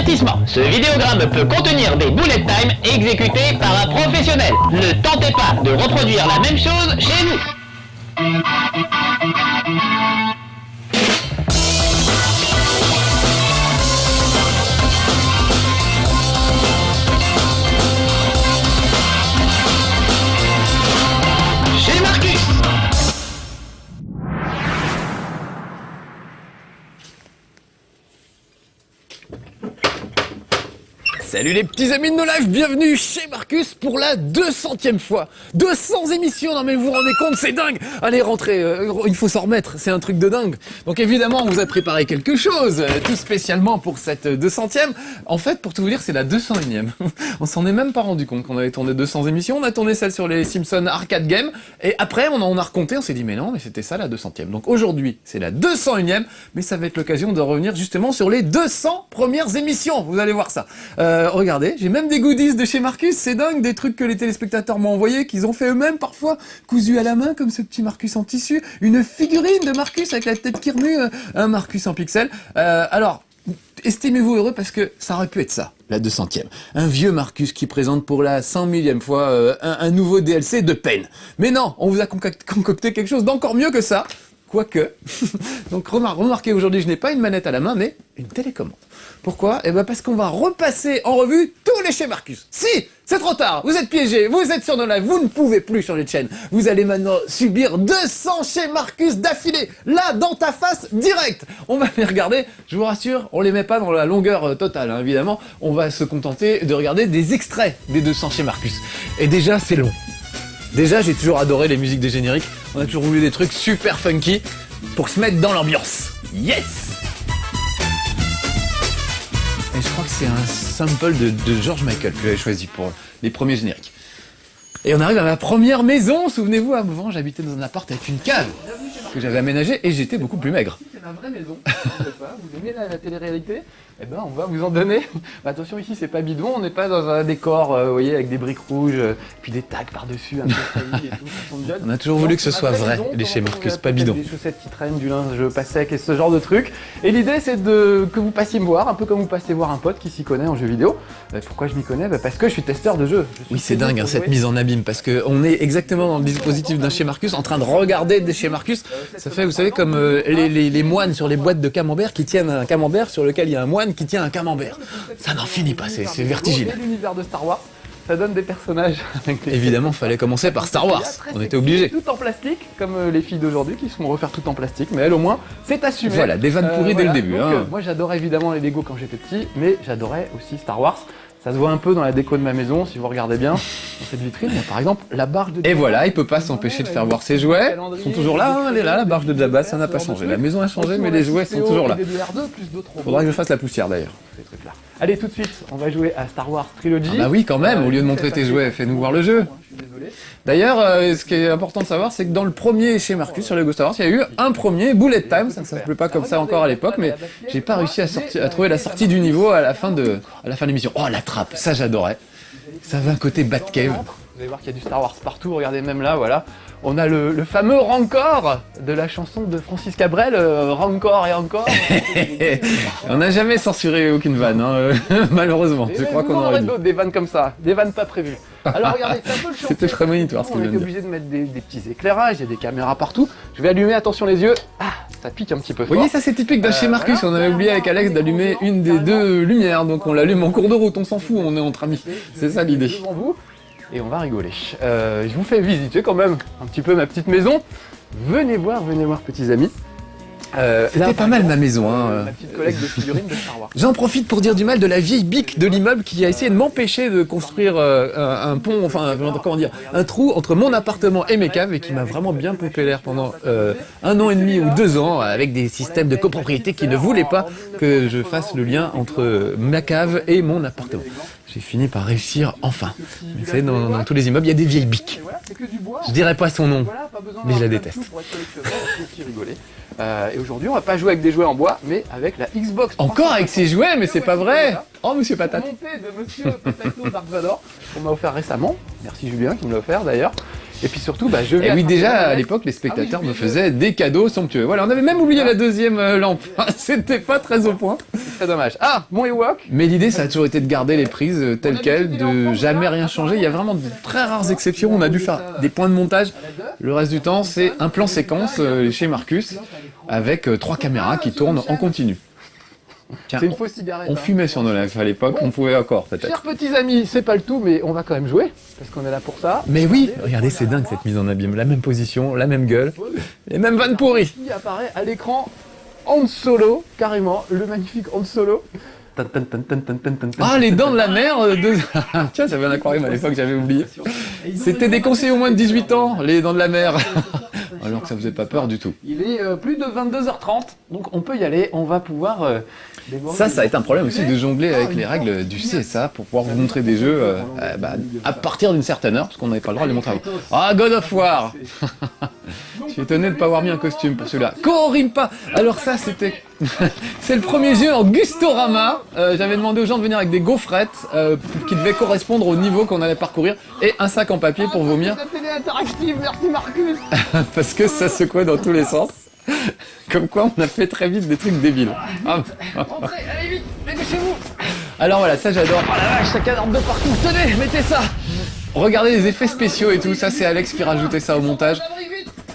Avertissement, ce vidéogramme peut contenir des bullet time exécutés par un professionnel. Ne tentez pas de reproduire la même chose chez vous. Chez Marcus. Salut les petits amis de No Life, bienvenue chez Marcus pour la 200e fois. 200 émissions, non mais vous vous rendez compte, c'est dingue. Allez, rentrez, il faut s'en remettre, c'est un truc de dingue. Donc évidemment, on vous a préparé quelque chose, tout spécialement pour cette 200e. En fait, pour tout vous dire, c'est la 201e. On s'en est même pas rendu compte qu'on avait tourné 200 émissions. On a tourné celle sur les Simpsons Arcade Game. Et après, on a recompté, on s'est dit, mais non, mais c'était ça la 200e. Donc aujourd'hui, c'est la 201e, mais ça va être l'occasion de revenir justement sur les 200 premières émissions. Vous allez voir ça. Regardez, j'ai même des goodies de chez Marcus, c'est dingue, des trucs que les téléspectateurs m'ont envoyés, qu'ils ont fait eux-mêmes parfois, cousus à la main, comme ce petit Marcus en tissu, une figurine de Marcus avec la tête qui remue, un Marcus en pixels. Alors, estimez-vous heureux parce que ça aurait pu être ça, la 200e. Un vieux Marcus qui présente pour la 100 000e fois un nouveau DLC de peine. Mais non, on vous a concocté quelque chose d'encore mieux que ça. Quoique. Donc remarquez, aujourd'hui je n'ai pas une manette à la main, mais une télécommande. Pourquoi? Eh ben parce qu'on va repasser en revue tous les chez Marcus. Si, c'est trop tard, vous êtes piégés, vous êtes sur No Life, vous ne pouvez plus changer de chaîne. Vous allez maintenant subir 200 chez Marcus d'affilée, là, dans ta face, direct. On va les regarder, je vous rassure, on les met pas dans la longueur totale, hein, évidemment. On va se contenter de regarder des extraits des 200 chez Marcus. Et déjà, c'est long. Déjà, j'ai toujours adoré les musiques des génériques. On a toujours voulu des trucs super funky pour se mettre dans l'ambiance. Yes! Et je crois que c'est un sample de George Michael que j'avais choisi pour les premiers génériques. Et on arrive à ma première maison. Souvenez-vous, avant, j'habitais dans un appart avec une cave que j'avais aménagée et j'étais beaucoup plus maigre. C'est ma vraie maison. Vous aimez la télé-réalité? Eh ben, on va vous en donner. Attention, ici, c'est pas bidon. On n'est pas dans un décor, vous voyez, avec des briques rouges, puis des tags par-dessus, un peu failli et tout. On a toujours voulu que ce soit vrai, les chez Marcus, pas bidon. Des chaussettes qui traînent, du linge pas sec et ce genre de trucs. Et l'idée, c'est que vous passiez me voir, un peu comme vous passez voir un pote qui s'y connaît en jeux vidéo. Pourquoi je m'y connais? Parce que je suis testeur de jeux. Oui, c'est dingue, hein, cette mise en abîme, parce qu'on est exactement dans le dispositif d'un chez Marcus, en train de regarder des chez Marcus. Ça fait, vous savez, comme les moines sur les boîtes de camembert qui tiennent un camembert sur lequel il y a un moine qui tient un camembert. Ça n'en finit pas, c'est vertigineux. L'univers de Star Wars, ça donne des personnages. Évidemment, fallait commencer par Star Wars. On était obligés. Tout en plastique, comme les filles d'aujourd'hui qui se font refaire tout en plastique, mais elle au moins, c'est assumé. Voilà, des vannes pourries dès le début. Donc, moi j'adorais évidemment les Lego quand j'étais petit, mais j'adorais aussi Star Wars. Ça se voit un peu dans la déco de ma maison, si vous regardez bien, dans cette vitrine, il y a par exemple la barge de Jabba. Et voilà, il peut pas s'empêcher de faire voir ses jouets. Ils sont toujours là, hein, elle est là, la barge de Jabba, ça n'a pas changé. La maison a changé, mais les jouets sont toujours là. Faudra que je fasse la poussière d'ailleurs. Allez, tout de suite, on va jouer à Star Wars Trilogy. Ah bah oui, quand même, au lieu de montrer tes jouets, fais-nous voir le jeu. D'ailleurs, ce qui est important de savoir, c'est que dans le premier chez Marcus sur Lego Star Wars, il y a eu un premier bullet time, ça ne s'appelait pas comme ça encore à l'époque, mais j'ai pas réussi à trouver la sortie du niveau à la fin de l'émission. Oh, la trappe, ça j'adorais. Ça avait un côté Batcave. Vous allez voir qu'il y a du Star Wars partout, regardez même là, voilà. On a le fameux Rancor de la chanson de Francis Cabrel, Rancor et encore. On n'a jamais censuré aucune vanne, hein, malheureusement. Je crois qu'on aurait d'autres, des vannes comme ça, des vannes pas prévues. Alors regardez, c'est un peu le chantier. C'était prémonitoire ce que je viens de dire. On était obligé de mettre des petits éclairages, il y a des caméras partout. Je vais allumer, attention les yeux. Ah, ça pique un petit peu fort. Vous voyez, ça c'est typique de chez Marcus. On avait oublié avec Alex d'allumer une des deux lumières, donc on l'allume en cours de route, on s'en fout, on est entre amis. C'est ça l'idée. Et on va rigoler. Je vous fais visiter quand même un petit peu ma petite maison. Venez voir petits amis. C'était pas mal ma maison, hein. Ma petite collecte de figurines de Star Wars. J'en profite pour dire du mal de la vieille bique de l'immeuble qui a essayé de m'empêcher de construire un pont, enfin comment dire, un trou entre mon appartement et mes caves et qui m'a vraiment bien pompé l'air pendant 1 an et demi ou 2 ans avec des systèmes de copropriété qui ne voulaient pas que je fasse le lien entre ma cave et mon appartement. J'ai fini par réussir enfin. Vous savez, dans tous les immeubles, il y a des vieilles biques. Je dirais pas son nom, mais je la déteste. Et aujourd'hui, on va pas jouer avec des jouets en bois, mais avec la Xbox. Encore avec ses jouets, mais c'est pas vrai. Oh, Monsieur Patate. Montée de Monsieur Potato Dark Vador, qu'on m'a offert récemment. Merci Julien qui me l'a offert d'ailleurs. Et puis surtout, bah, je vais... Et oui, déjà, à l'époque, les spectateurs me faisaient des cadeaux somptueux. Voilà, on avait même oublié la deuxième lampe. C'était pas très au point. Très dommage. Ah, mon Ewok. Mais l'idée, ça a toujours été de garder les prises telles quelles, de jamais rien changer. Il y a vraiment de très rares exceptions. On a dû faire des points de montage. Le reste du temps, c'est un plan séquence chez Marcus, avec 3 caméras qui tournent en continu. Tiens, C'est une fausse cigarette. on fumait sur nos lèvres à l'époque, on pouvait encore peut-être. Chers petits amis, c'est pas le tout, mais on va quand même jouer, parce qu'on est là pour ça. Mais oui, regardez, c'est dingue cette mise en abîme. La même position, la même gueule, les mêmes vannes pourries. Il apparaît à l'écran Han Solo, carrément, le magnifique Han Solo. Ah, les dents de la mer de... Tiens, j'avais un aquarium à l'époque, j'avais oublié. C'était déconseillé au moins de 18 ans, les dents de la mer. Alors que ça faisait pas peur du tout. Il est plus de 22h30, donc on peut y aller, on va pouvoir... Ça a été un problème aussi de jongler avec les règles du CSA pour pouvoir vous montrer des jeux à partir d'une certaine heure, parce qu'on n'avait pas le droit de les montrer avant. Ah, God of War. Je suis étonné de ne pas avoir mis un costume pour celui-là. Korimpa. Alors ça, c'était... C'est le premier jeu en Gustorama. J'avais demandé aux gens de venir avec des gaufrettes qui devaient correspondre au niveau qu'on allait parcourir et un sac en papier pour vomir. La télé interactive, merci Marcus. Parce que ça secouait dans tous les sens. Comme quoi, on a fait très vite des trucs débiles. Ah. Entrez, allez vite, dépêchez-vous. Alors voilà, ça j'adore. Oh la vache, ça cadre de partout, tenez, mettez ça. Regardez les effets spéciaux et tout, ça c'est Alex qui rajoutait ça au montage.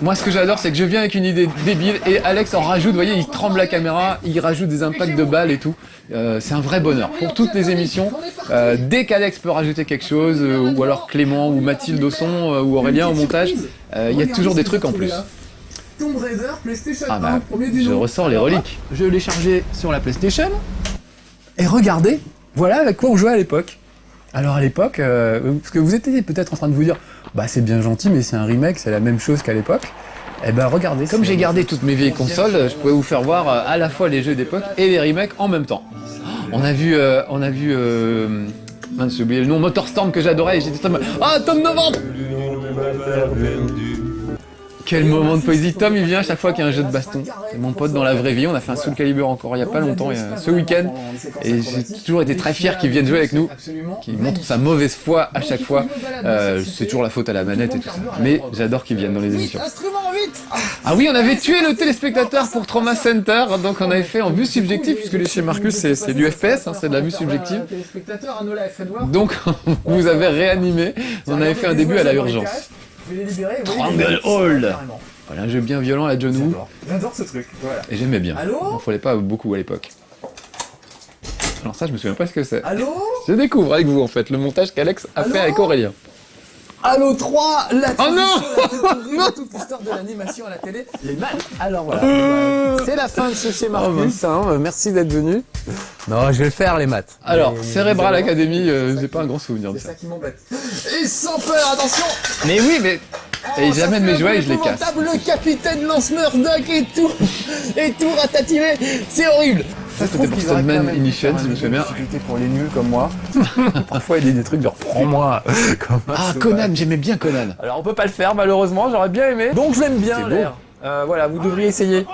Moi ce que j'adore c'est que je viens avec une idée débile et Alex en rajoute, vous voyez, il tremble la caméra, il rajoute des impacts de balles et tout. C'est un vrai bonheur. Pour toutes les émissions, dès qu'Alex peut rajouter quelque chose, ou alors Clément ou Mathilde au son, ou Aurélien au montage, il y a toujours des trucs en plus. Tomb Raider, PlayStation Ah bah, 1, premier du je nom. ressors les reliques. Je l'ai chargé sur la PlayStation. Et regardez, voilà avec quoi on jouait à l'époque. Alors à l'époque, parce que vous étiez peut-être en train de vous dire, bah c'est bien gentil, mais c'est un remake, c'est la même chose qu'à l'époque. Eh ben regardez. Comme j'ai gardé toutes mes vieilles consoles, je pouvais vous faire voir à la fois les jeux d'époque et les remakes en même temps. On a vu, mince, j'ai oublié le nom, Motorstorm que j'adorais et j'étais très... Ah, Tom Novembre. Quel moment de poésie. Tom il vient à chaque fois qu'il y a un jeu de baston. C'est mon pote dans la vraie vie, on a fait un Soul Calibur encore il y a pas longtemps, ce week-end. Et j'ai toujours été très fier qu'il vienne jouer avec nous, qu'il montre sa mauvaise foi à chaque fois. C'est toujours la faute à la manette et tout ça. Mais j'adore qu'il vienne dans les émissions. Ah oui, on avait tué le téléspectateur pour Trauma Center, donc on avait fait en vue subjective, puisque les chez Marcus c'est du FPS, hein, c'est de la vue subjective. Donc on vous avait réanimé, on avait fait un début à la urgence. Triangle Hall. Voilà, un jeu bien violent à John Woo. J'adore ce truc. Voilà. Et j'aimais bien. Allô ? Il n'en fallait pas beaucoup à l'époque. Alors ça, je me souviens pas ce que c'est. Allô ? Je découvre avec vous en fait le montage qu'Alex a fait avec Aurélien. Halo 3, la Oh non non toute l'histoire de l'animation à la télé, les maths. Alors voilà, c'est la fin de ce chez Marcus, merci d'être venu. Non, je vais le faire les maths. Alors, Cérébral Academy, j'ai pas un grand souvenir de C'est ça. ça qui m'embête. Et sans peur, attention. Mais oui, mais... Et j'amène mes jouets et je les casse. Le capitaine Lance Murdoch et tout ratatiné, c'est horrible. Ça, c'était pour Stuntman Ignition, si je me souviens bien. Pour les nuls comme moi. Parfois, il y a des trucs genre prends-moi. Ah, Conan, j'aimais bien Conan. Alors, on peut pas le faire, malheureusement, j'aurais bien aimé. Donc, je l'aime bien, C'est beau. l'air. Voilà, vous devriez essayer.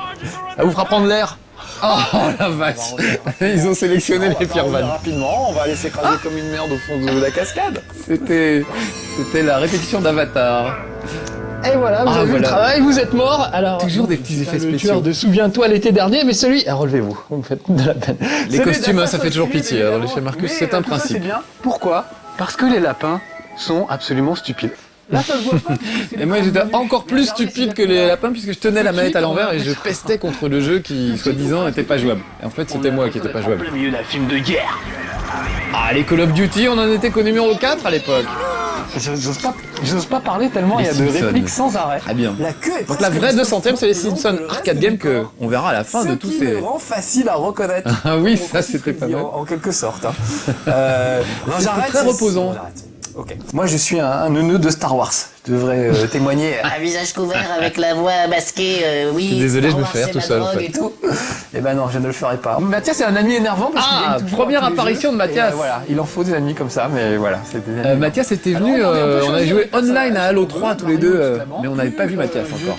Ça vous fera prendre l'air. Oh la vache. Ils ont sélectionné les pires vannes. Rapidement, on va aller s'écraser comme une merde au fond de la cascade. C'était la répétition d'Avatar. Et voilà, vous avez vu le travail, vous êtes mort. Alors, Toujours des petits effets le spéciaux. tueur de Souviens-toi l'été dernier, mais celui... Ah, relevez-vous, vous me faites de la peine. Les costumes, ça fait toujours pitié. Dans les chez Marcus, c'est un tout ça, principe. C'est bien. Pourquoi ? Parce que les lapins sont absolument stupides. Là, ça se voit pas. Et moi j'étais encore plus stupide que les lapins puisque je tenais la manette à l'envers et je pestais contre le jeu qui, soi-disant, n'était pas jouable. Et en fait, c'était moi qui n'étais pas jouable. Au milieu d'un film de guerre. Ah, les Call of Duty, on en était qu'au numéro 4 à l'époque. J'ose pas parler tellement il y a de Simpsons. répliques sans arrêt. Très bien. La queue est Donc la vraie 200ème, c'est les Simpsons Arcade Game que on verra à la fin de tous Ce qui ces... me rend facile à reconnaître. Ah oui, ça c'était pas mal. En quelque sorte. Hein. Non, j'arrête. très reposant. J'arrête. Ok. Moi, je suis un neuneu de Star Wars. Je devrais témoigner. Un visage couvert avec la voix masquée, oui. Je suis désolé, je me Star fais Wars, tout c'est seul, la en drogue fait. et tout. Eh ben non, je ne le ferai pas. Mathias, c'est un ami énervant parce qu'il Ah, gagne toujours première à tous les apparition jeux. de Mathias. Et, voilà, il en faut des amis comme ça, mais voilà, c'est des amis. Mathias était venu, on avait joué online à Halo 3 tous les deux, mais on n'avait pas vu Mathias encore.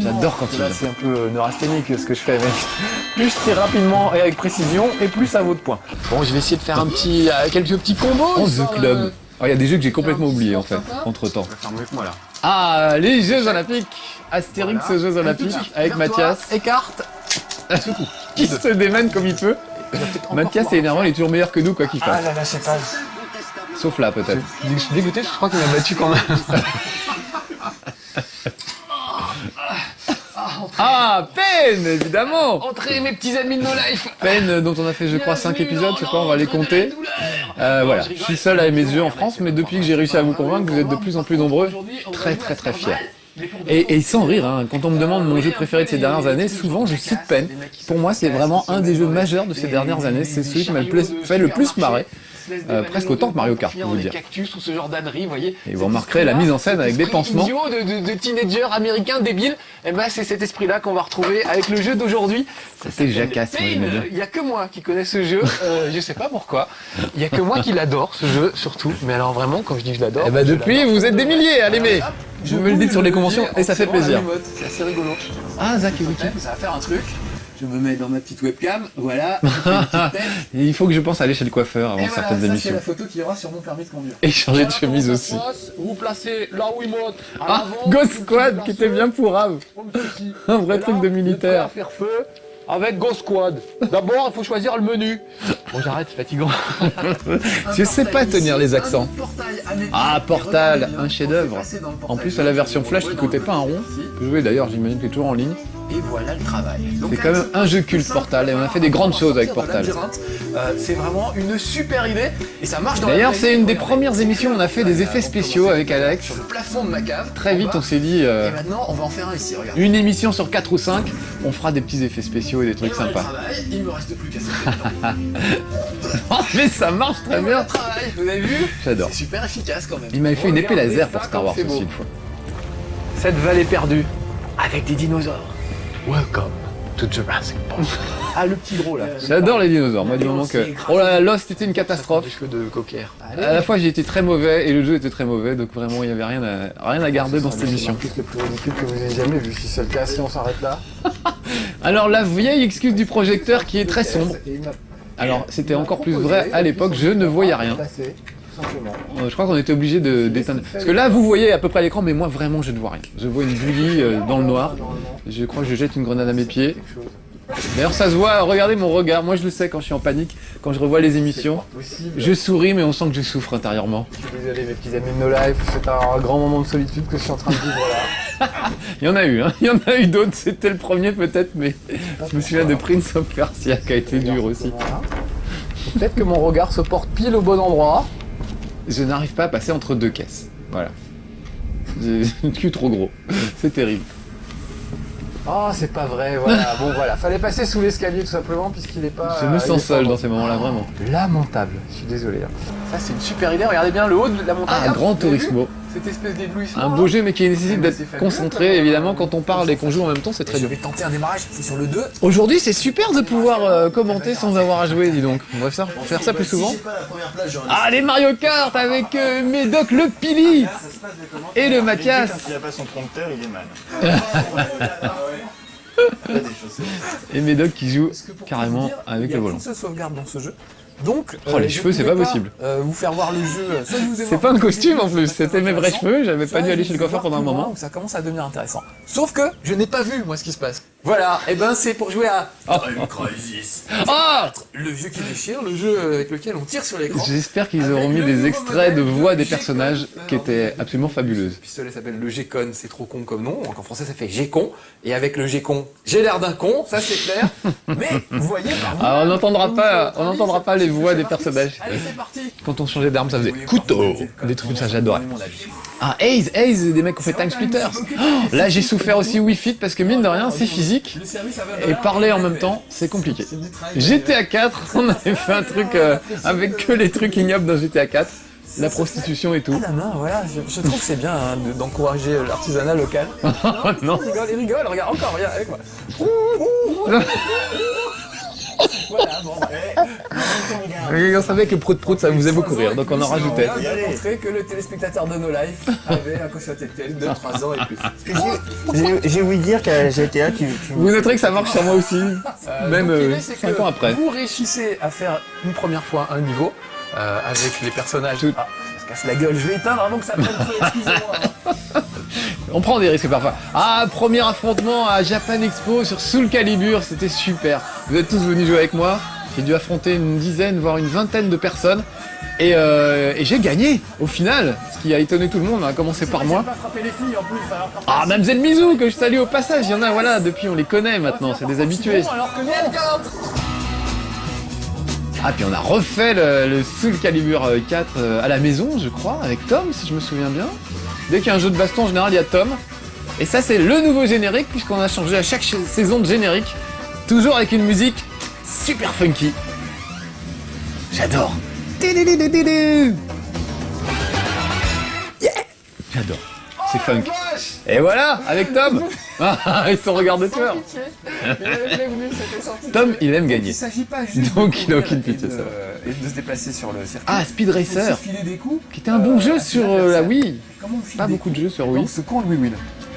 J'adore quand il Là, vient. c'est un peu neurasthénique ce que je fais, mais plus je tire rapidement et avec précision, et plus ça vaut de points. Bon, je vais essayer de faire quelques petits combos. Oh, The Club. Oh, il y a des jeux que j'ai complètement oubliés en fait, entre temps. Faire mieux que moi là. Ah, les Jeux Olympiques. Astérix aux Jeux Olympiques avec Mathias. Écarte. Qui se démène comme il peut. Mathias c'est énervant, il est toujours meilleur que nous quoi qu'il fasse. Ah là là, je sais pas. Sauf là peut-être. Je suis dégoûté, je crois qu'il m'a battu quand même. Ah, Peine, évidemment. Entrez mes petits amis de No Life. Peine dont on a fait je crois 5 épisodes, je sais pas, on va les compter. Voilà, je suis seul à aimer ce jeu en France, mais depuis que j'ai réussi à vous convaincre, vous êtes de plus en plus nombreux, très fiers. Et sans rire, hein, quand on me demande mon jeu préféré de ces dernières années, souvent je cite Peine. Pour moi, c'est vraiment un des jeux majeurs de ces dernières années, c'est celui qui m'a fait le plus marrer. Presque autant que Mario Kart, pour vous dire. Cactus ou ce genre d'ânerie, vous voyez. Et vous remarquerez la mise en scène avec des pansements. Idiot de teenagers américains débiles. Et ben c'est cet esprit-là qu'on va retrouver avec le jeu d'aujourd'hui. C'est Jacasse, moi j'aimais bien. Il y a que moi qui connais ce jeu. Je sais pas pourquoi. Il y a que moi qui l'adore ce jeu surtout. Mais alors vraiment, quand je dis que je l'adore. Et bah depuis, vous êtes des milliers à l'aimer. Je me le dis sur les conventions et ça fait plaisir. C'est assez rigolo. Ah, Zach et Wiki. Ça va faire un truc. Je me mets dans ma petite webcam, voilà. Il faut que je pense à aller chez le coiffeur avant certaines C'est émissions. la photo qu'il y aura sur mon permis de conduire. Et changer de chemise aussi. Vous placez la Wiimote à Ah, l'avant. Ghost Squad qui était bien pourrave. Un vrai truc de militaire. Faire feu avec Ghost Squad. D'abord, il faut choisir le menu. Bon, j'arrête, c'est fatigant. Je sais pas tenir les accents. Ah, Portal, un chef-d'œuvre. En plus, à la version Flash qui coûtait pas un rond. On peut jouer d'ailleurs, j'imagine qu'il est toujours en ligne. Et voilà le travail. C'est quand même un jeu culte Portal et on a fait des grandes choses avec Portal. C'est vraiment une super idée et ça marche dans la D'ailleurs, vraie c'est vie. une des premières émissions où on a fait des effets spéciaux avec Alex. Sur le plafond de ma cave. Très vite, on s'est dit, Et maintenant, on va en faire un ici, regarde. une émission sur 4 ou 5, on fera des petits effets spéciaux et des trucs sympas. Il me reste plus qu'à ça. Oh, mais ça marche très bien. Travail, vous avez vu? J'adore. C'est super efficace quand même. Il m'avait fait une épée laser pour ça, Star Wars c'est beau. aussi une fois. Cette vallée perdue avec des dinosaures. Welcome to Jurassic Park. Ah, le petit gros là. J'adore les dinosaures, moi du moment que... Oh là là, Lost était une catastrophe. Des cheveux de cocker. À la fois j'ai été très mauvais et le jeu était très mauvais, donc vraiment il n'y avait rien à garder dans cette émission. C'est le plus ridicule que vous ayez jamais vu, si c'est le cas, si on s'arrête là. Alors la vieille excuse du projecteur qui est très sombre. Alors c'était encore plus vrai à l'époque, je ne voyais rien. Je crois qu'on était obligé d'éteindre. Parce que là vous voyez à peu près à l'écran, mais moi vraiment je ne vois rien. Je vois une bulle dans le noir. Je crois que je jette une grenade à mes pieds. D'ailleurs ça se voit, regardez mon regard, moi je le sais quand je suis en panique, quand je revois les émissions. Je souris mais on sent que je souffre intérieurement. Je suis désolé mes petits amis de No Life, c'est un grand moment de solitude que je suis en train de vivre là. Il y en a eu, hein. Il y en a eu d'autres, c'était le premier peut-être, mais je me souviens de Prince of Persia qui a été dur aussi. Peut-être que mon regard se porte pile au bon endroit. Je n'arrive pas à passer entre deux caisses, voilà. J'ai le cul trop gros, c'est terrible. Oh, c'est pas vrai, voilà. Bon, voilà. Fallait passer sous l'escalier tout simplement, puisqu'il est pas. Je me il est sens pas seul bon. dans ces moments-là, vraiment. Lamentable, je suis désolé. Ça, c'est une super idée. Regardez bien le haut de la montagne. Ah, Hop, Gran vous avez vu Turismo. Cette espèce d'éblouissement. Un beau jeu, mais qui nécessite d'être concentré, évidemment, quand on parle et qu'on joue en même temps, c'est très Je dur. vais tenter un démarrage, c'est sur le 2. Aujourd'hui, c'est super de pouvoir commenter sans avoir à jouer, dis donc. On va faire ça plus souvent. Ah, les Mario Kart avec Médoc le Pili et le Mathias. Quand il n'a pas son prompteur, il est mal. Et Médoc qui joue carrément avec le volant. Il y a qu'une seule sauvegarde dans ce jeu. Donc, Oh, les je cheveux, c'est pouvais pas possible. Vous faire voir le jeu. Soit je vous ai C'est pas un costume en plus, c'était mes vrais cheveux, j'avais pas dû aller chez le coiffeur pendant un moment. Donc ça commence à devenir intéressant. Sauf que je n'ai pas vu moi ce qui se passe. Voilà, et ben c'est pour jouer à Ah, le vieux qui déchire, le jeu avec lequel on tire sur l'écran. j'espère qu'ils auront mis des extraits de voix des personnages qui étaient absolument fabuleuses. Le pistolet s'appelle le G-Con, c'est trop con comme nom, donc en français ça fait G-Con, et avec le G-Con, j'ai l'air d'un con, ça c'est clair, mais vous voyez par vous, Alors on n'entendra pas les voix des personnages. Allez c'est parti. Quand on changeait d'arme, ça faisait couteau, des trucs comme ça, j'adorais. Ah, Haze, des mecs qui ont fait Time Splitters. Oh, là j'ai souffert aussi Wii Fit parce que mine de rien c'est physique Le service et parler en même temps c'est compliqué. GTA 4, on avait fait un truc avec que les trucs ignobles dans GTA 4, la prostitution et tout. Ah non, voilà, je trouve que c'est bien hein, d'encourager l'artisanat local. Non. Il rigole, regarde encore, regarde avec moi. Voilà, bon, Et on savait que prout ça vous faisait beaucoup rire, donc on en rajoutait. On vient de montrer que le téléspectateur de No Life avait un quotient intellectuel de 3 ans et plus. J'ai ouï dire qu'à GTA, tu Vous noterez que ça marche sur moi aussi, même Donc, l'idée, c'est 5 que ans après. Vous réussissez à faire une première fois un niveau avec les personnages. Ah, ça se casse la gueule, je vais éteindre avant que ça prenne feu, excusez-moi. On prend des risques parfois. Ah, premier affrontement à Japan Expo sur Soul Calibur, c'était super. Vous êtes tous venus jouer avec moi. J'ai dû affronter une dizaine, voire une vingtaine de personnes. Et j'ai gagné, au final, ce qui a étonné tout le monde, on a commencé par moi. Pas frapper les filles en plus, alors. Ah, Mamzelle Mizou, que je salue au passage, il y en a, voilà, depuis on les connaît maintenant, c'est des habitués. Alors que non. Ah, puis on a refait le Soul Calibur 4 à la maison, je crois, avec Tom, si je me souviens bien. Dès qu'il y a un jeu de baston, en général, il y a Tom. Et ça, c'est le nouveau générique, puisqu'on a changé à chaque saison de générique. Toujours avec une musique super funky. J'adore. Yeah. J'adore. C'est funk. Et voilà, avec Tom. Ils sont regard de tueur. Tom, il aime gagner. Il s'agit pas juste Donc il a aucune pitié, ça va. de se déplacer sur le circuit. Ah, Speed Racer, Filer des coups, qui était un bon jeu sur la Wii. comment on file Pas des beaucoup de coups jeux sur Wii. dans ce con de Wii Wheel.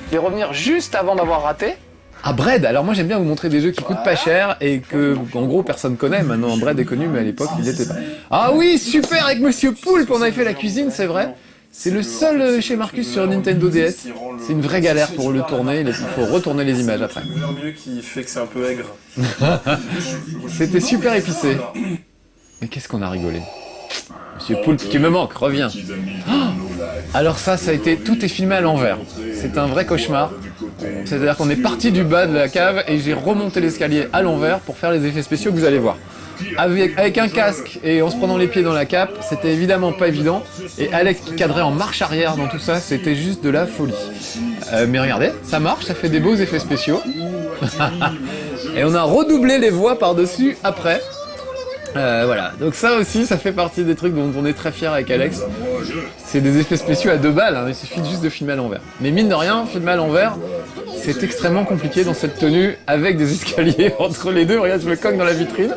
Je vais revenir juste avant d'avoir raté. Ah, Bread. Alors moi j'aime bien vous montrer des jeux qui coûtent pas cher et que en gros personne connaît. Maintenant Bread est connu mais à l'époque il l'était pas. Ah oui, super, avec Monsieur Poulpe on avait fait la cuisine, c'est vrai. C'est le seul chez Marcus sur Nintendo DS. C'est une vraie galère pour le tourner, il faut retourner les images après. Le mieux qui fait que c'est un peu aigre. C'était super épicé. Mais qu'est-ce qu'on a rigolé. Monsieur Poulpe qui me manque, reviens. Oh, alors ça a été, tout est filmé à l'envers. C'est un vrai cauchemar. C'est-à-dire qu'on est parti du bas de la cave et j'ai remonté l'escalier à l'envers pour faire les effets spéciaux que vous allez voir. Avec un casque et en se prenant les pieds dans la cape, c'était évidemment pas évident. Et Alex qui cadrait en marche arrière dans tout ça, c'était juste de la folie. Mais regardez, ça marche, ça fait des beaux effets spéciaux. Et on a redoublé les voix par-dessus après. Voilà, donc ça aussi, ça fait partie des trucs dont on est très fiers avec Alex. C'est des effets spéciaux à 2 balles, hein, il suffit juste de filmer à l'envers. Mais mine de rien, filmer à l'envers, c'est extrêmement compliqué dans cette tenue, avec des escaliers entre les deux. Regarde, je me cogne dans la vitrine.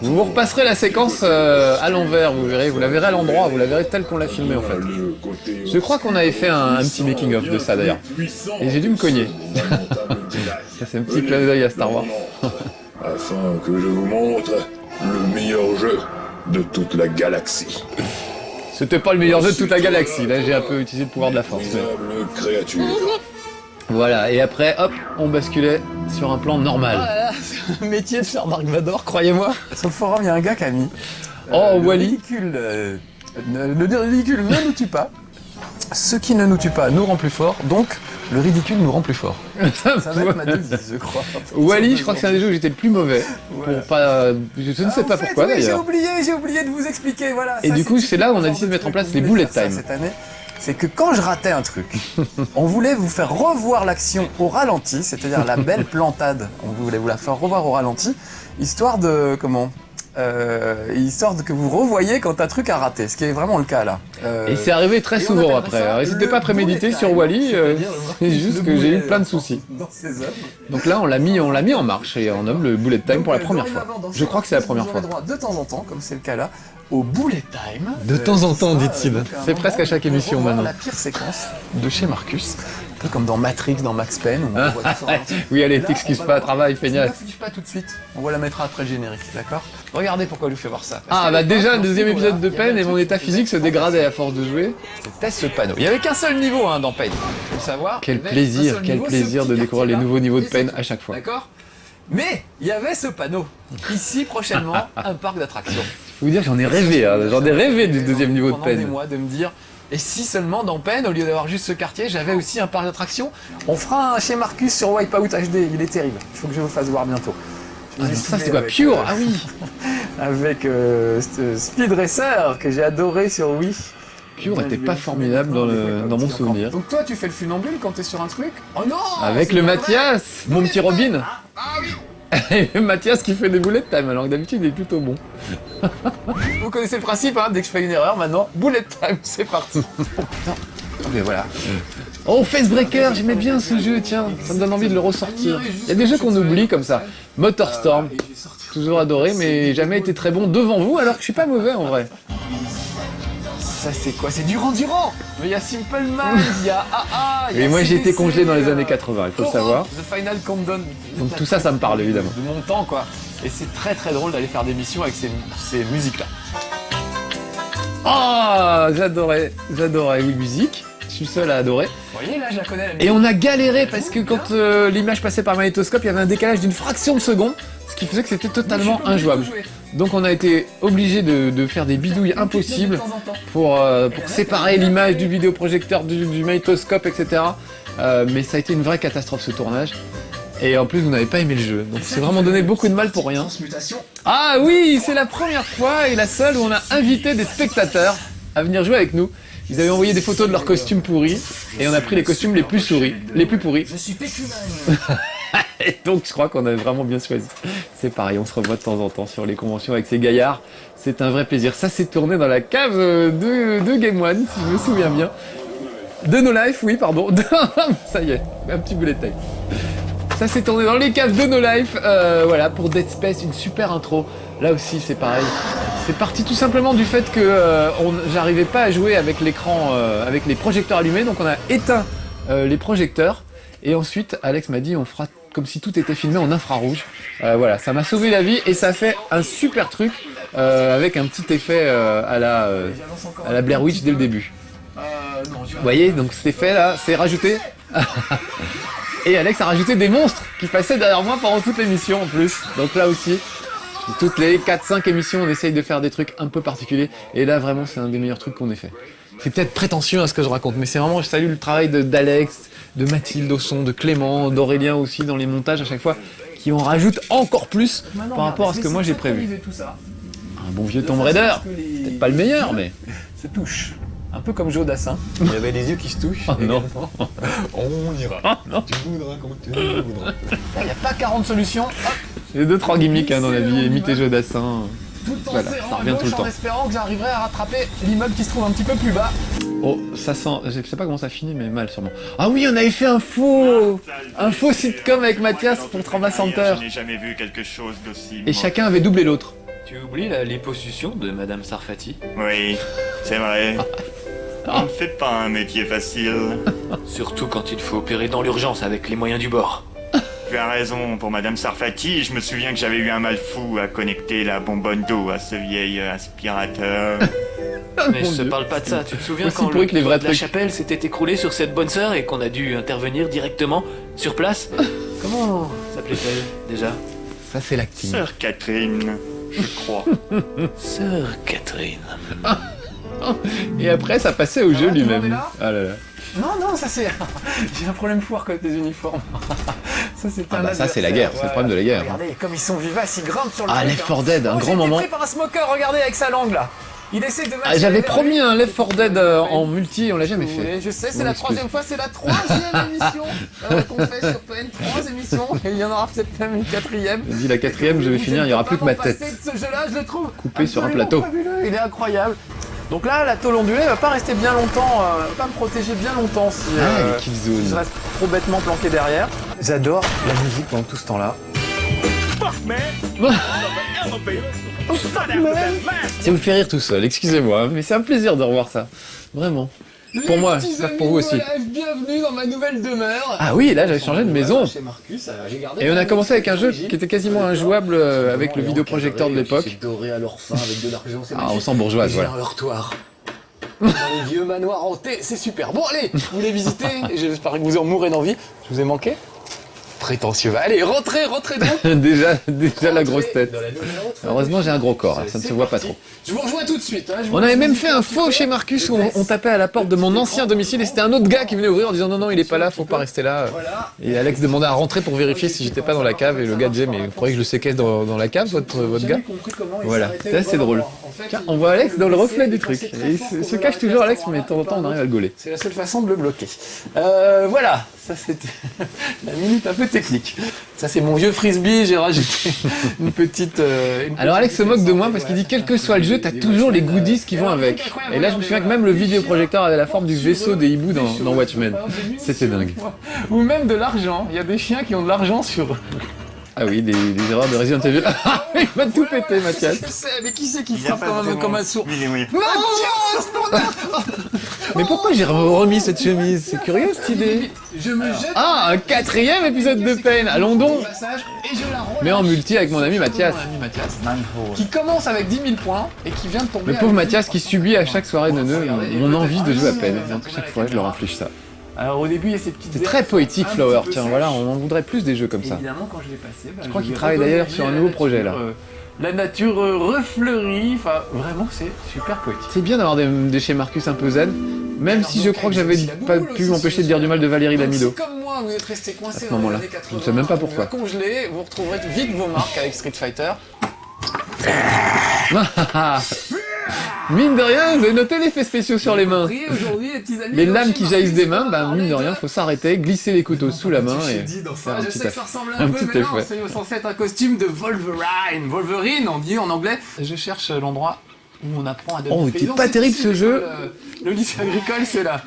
Vous repasserez la séquence à l'envers, vous verrez, vous la verrez à l'endroit, vous la verrez telle qu'on l'a filmée en fait. Je crois qu'on avait fait un petit making-of de ça d'ailleurs. Et j'ai dû me cogner. Ça c'est un petit clin d'œil à Star Wars. Afin que je vous montre le meilleur jeu de toute la galaxie. C'était pas le meilleur jeu de toute la galaxie, là j'ai un peu utilisé le pouvoir de la force. Formidable créature. Voilà, et après, hop, on basculait sur un plan normal. Oh là là, c'est un métier de faire Dark Vador, croyez-moi. Sur le forum, il y a un gars qui a mis Oh, le Wally. ridicule, le ridicule ne nous tue pas. Ce qui ne nous tue pas nous rend plus fort, donc le ridicule nous rend plus fort. Ça va être ma devise, je crois. Wally, je crois que c'est un des jeux où j'étais le plus mauvais. Voilà. Pour pas... Je ne sais pas pourquoi oui, d'ailleurs. J'ai oublié de vous expliquer, voilà. Et Ça, du coup, c'est c'est là où on a typiquement décidé de mettre en le truc place qu'on les voulait bullet faire ça time. cette année. C'est que quand je ratais un truc, on voulait vous faire revoir l'action au ralenti, c'est-à-dire la belle plantade. On voulait vous la faire revoir au ralenti, histoire de histoire que vous revoyiez quand un truc a raté, ce qui est vraiment le cas là. Et c'est arrivé très et on souvent appelle après. ça Alors, c'était le pas prémédité bullet sur time. Wally, C'est-à-dire c'est juste le que j'ai eu boulet, plein de soucis. dans ses œuvres. Donc là, on l'a mis en marche et on nomme le bullet time pour la première fois. Dorénavant, dans Je crois que c'est la vous première aurez fois. droit de temps en temps, comme c'est le cas là, au bullet time. De temps en temps, ça, dit-il. donc, un C'est moment presque à chaque pour émission revoir maintenant. La pire séquence de chez Marcus, un peu comme dans Matrix, dans Max Payne, où on voit tout ça au ralenti. Oui, allez, Là, t'excuses on va pas, la- travail, Je ne feignasse. l'affiche pas tout de suite, on va la mettre après le générique, d'accord? Regardez pourquoi je vous fais voir ça. Ah, bah déjà, le deuxième épisode de Pain et mon état physique se dégradait à force de jouer. C'était ce panneau. Il n'y avait qu'un seul niveau dans Pain, faut le savoir. Quel Il y avait un plaisir, seul quel niveau, ce plaisir petit de découvrir les quartier-là, nouveaux niveaux de et c'est Pain tout. à chaque fois. D'accord? Mais il y avait ce panneau. Ici, prochainement, un parc d'attractions. Faut vous dire, j'en ai rêvé, hein. J'en ai rêvé du deuxième niveau de Pendant des Pain. mois, de me dire, et si seulement dans Pain, au lieu d'avoir juste ce quartier, j'avais aussi un parc d'attractions. On fera un chez Marcus sur Wipeout HD, il est terrible. Il faut que je vous fasse voir bientôt. Je me Ah, suis ça, c'est filmé quoi, avec, Pure? Ah oui! avec Speed Racer que j'ai adoré sur Wii. Pure était pas formidable dans mon souvenir. Donc toi, tu fais le funambule quand t'es sur un truc? Oh non! Avec c'est le pas vrai. Mathias, mon petit Robin. Mathias qui fait des bullet time, alors que d'habitude il est plutôt bon. Vous connaissez le principe, hein, dès que je fais une erreur, maintenant, bullet time, c'est parti. Oh putain. Ok, voilà. Oh, Facebreaker, j'aimais bien ce jeu, tiens, ça me donne envie de le ressortir. Il y a des jeux qu'on oublie comme ça. Motorstorm, toujours adoré, mais jamais été très bon devant vous, alors que je suis pas mauvais en vrai. Ça c'est quoi? C'est Durand Durand. Mais il y a Simple Minds, il y a AA, il y a Et moi j'ai été CDC, congelé dans les années 80, il faut le savoir. The Final Countdown. Donc tout ça, ça me parle évidemment. De mon temps quoi. Et c'est très très drôle d'aller faire des missions avec ces musiques là. Oh, j'adorais Wii Music. Je suis seul à adorer. Vous voyez, là, je la connais. Et on a galéré parce que quand l'image passait par magnétoscope, il y avait un décalage d'une fraction de seconde, ce qui faisait que c'était totalement injouable. Donc on a été obligé de faire des bidouilles impossibles pour séparer l'image du vidéoprojecteur du magnétoscope, etc. Mais ça a été une vraie catastrophe ce tournage. Et en plus vous n'avez pas aimé le jeu, donc c'est vraiment donné beaucoup de mal pour rien. Ah oui, c'est la première fois et la seule où on a invité des spectateurs à venir jouer avec nous. Ils avaient envoyé des photos de leurs costumes pourris et on a pris les costumes les plus pourris. Je suis pécumane. Et donc je crois qu'on a vraiment bien choisi. C'est pareil, on se revoit de temps en temps sur les conventions avec ces gaillards. C'est un vrai plaisir. Ça s'est tourné dans la cave de Game One, si je me souviens bien. De No Life, oui, pardon. Ça y est, un petit bullet time. Ça s'est tourné dans les caves de No Life, voilà, pour Dead Space, une super intro. Là aussi, c'est pareil. C'est parti tout simplement du fait que j'arrivais pas à jouer avec l'écran, avec les projecteurs allumés, donc on a éteint les projecteurs. Et ensuite, Alex m'a dit, on fera comme si tout était filmé en infrarouge. Voilà, ça m'a sauvé la vie et ça fait un super truc avec un petit effet à la Blair Witch dès le début. Vous voyez, donc cet effet là, c'est rajouté. Et Alex a rajouté des monstres qui passaient derrière moi pendant toute l'émission en plus. Donc là aussi, toutes les 4-5 émissions, on essaye de faire des trucs un peu particuliers. Et là, vraiment, c'est un des meilleurs trucs qu'on ait fait. C'est peut-être prétentieux à ce que je raconte, mais c'est vraiment, je salue le travail d'Alex, de Mathilde au son, de Clément, d'Aurélien aussi dans les montages à chaque fois, qui en rajoutent encore plus par rapport à ce que moi j'ai prévu. Un bon vieux Tomb Raider, peut-être pas le meilleur, mais... Se touche. Un peu comme Joe Dassin. Il y avait les yeux qui se touchent. Oh non. On ira. Oh non. Tu voudras quand tu voudras. Il n'y a pas 40 solutions. Il y a 2-3 gimmicks dans la vie, imiter Joe Dassin. Tout le temps voilà, ça revient tout le temps. En espérant que j'arriverai à rattraper l'immeuble qui se trouve un petit peu plus bas. Oh, ça sent... Je sais pas comment ça finit, mais mal sûrement. Ah oui, on avait fait un faux sitcom avec Mathias pour Trauma Center. Je n'ai jamais vu quelque chose d'aussi... Et chacun avait doublé l'autre. Tu oublies la liposuction de Madame Sarfati? Oui, c'est vrai. On ne fait pas un métier facile. Surtout quand il faut opérer dans l'urgence avec les moyens du bord. Tu as raison, pour Madame Sarfati, je me souviens que j'avais eu un mal fou à connecter la bonbonne d'eau à ce vieil aspirateur. Mais je te parle pas de ça, tu te souviens Aussi quand pourri que les vrais la trucs. chapelle s'était écroulée sur cette bonne sœur et qu'on a dû intervenir directement sur place? Comment s'appelait-elle déjà? Ça, c'est l'acting. Sœur Catherine, je crois. Sœur Catherine. Et après, ça passait au jeu va, tout le monde est lui-même. là Ah là là. Non, ça c'est... J'ai un problème fou avec les uniformes. Ça c'est Ah bah ça, c'est la guerre, c'est le problème de la guerre. Regardez, comme ils sont vivaces, ils grimpent sur le Ah, truc, Left 4 Dead, un grand moment. J'ai été pris par un smoker, regardez avec sa langue là. Il essaie de... Ah, j'avais promis un Left 4 Dead en multi et on l'a jamais fait. Oui, je sais, c'est Mon la excuse. troisième fois, c'est la troisième émission qu'on fait sur PN. 3 émissions, et il y en aura peut-être même une quatrième. Il dit la quatrième, je vais finir, il y aura plus que ma tête. De ce jeu-là, je le trouve Coupé sur un absolument plateau. fabuleux, il est incroyable. Donc là, la tôle ondulée va pas rester bien longtemps, va pas me protéger bien longtemps si Ah, les kill je zones. reste trop bêtement planqué derrière. J'adore la musique pendant tout ce temps-là. Ça me fait rire tout seul, excusez-moi, mais c'est un plaisir de revoir ça. Vraiment. Pour moi, j'espère que pour vous aussi. Bienvenue dans ma nouvelle demeure. Ah oui, là j'avais changé de maison. Chez Marcus, j'ai gardé Et on a commencé avec un jeu qui était quasiment injouable avec le vidéoprojecteur de l'époque. doré à leur fin avec de l'argent, c'est Ah, on sent bourgeoise, J'ai voilà. un heurtoir. Dans les vieux manoirs hantés, c'est super. Bon allez, vous voulez visiter? J'espère que vous en mourrez d'envie. Je vous ai manqué? Prétentieux. Allez, rentrez donc. déjà la grosse tête. Dans la nouvelle route. Heureusement j'ai un gros corps, ça ne se voit pas trop. Je vous rejoins tout de suite. Hein, On avait même fait un faux chez Marcus où on tapait à la porte de mon ancien domicile et c'était un autre gars qui venait ouvrir en disant non il est pas là, faut pas rester là. Voilà. Et Alex demandait à rentrer pour vérifier si j'étais pas dans la cave et le gars disait mais vous croyez que je le séquestre dans la cave votre gars? Voilà, c'est assez drôle. Tiens, on voit Alex dans le reflet du truc. Et il se cache toujours Alex mais de temps en temps on arrive à le gauler. C'est la seule façon de le bloquer. Voilà, ça c'était la minute un peu technique. Ça c'est mon vieux frisbee, j'ai rajouté une petite... Alors Alex se moque de moi parce qu'il dit quel que soit le jeu, t'as toujours les goodies qui vont avec. Et là je me souviens que même le vidéoprojecteur avait la forme du vaisseau des hiboux dans Watchmen. C'était dingue. Ou même de l'argent, il y a des chiens qui ont de l'argent sur eux. Ah oui, des erreurs de Resident Evil. Ah, il va tout péter Mathias. Je sais, mais qui c'est qui Il y a frappe pas comme vraiment- un sourd? Oui. Mais pourquoi j'ai remis cette chemise? C'est curieux cette idée. Je me jette Ah, un 4e épisode de Pain, allons donc. au passage et je la rends. Mais en multi avec mon ami Mathias. Mathias, qui commence avec 10 000 points et qui vient de tomber. Le pauvre Mathias qui subit à chaque soirée neuneu mon envie de jouer à PEN. Donc chaque fois, je leur inflige ça. Alors au début, il y a ces petites. C'est très poétique, Flower. Tiens, voilà, on en voudrait plus des jeux comme ça. Évidemment, quand je l'ai passé, Je crois qu'il travaille d'ailleurs sur un nouveau projet là. La nature refleurie, enfin vraiment c'est super poétique. C'est bien d'avoir des chez Marcus un peu zen, même si je crois que j'avais pas pu m'empêcher de dire du mal de Valérie Damido. Comme moi, vous êtes resté coincé à ce moment-là. Je ne sais même pas pourquoi. Congelé, vous retrouverez vite vos marques avec Street Fighter. Mine de rien, vous avez noté l'effet spéciaux sur les mains. Les lames qui jaillissent des mains, bah mine de rien, faut s'arrêter, glisser les couteaux sous la main et faire un petit effet. Un petit effet. C'est censé être un costume de Wolverine. Wolverine, on dit en anglais. Je cherche l'endroit où on apprend à devenir. Oh, il était pas terrible ce jeu. Le lycée agricole, c'est là.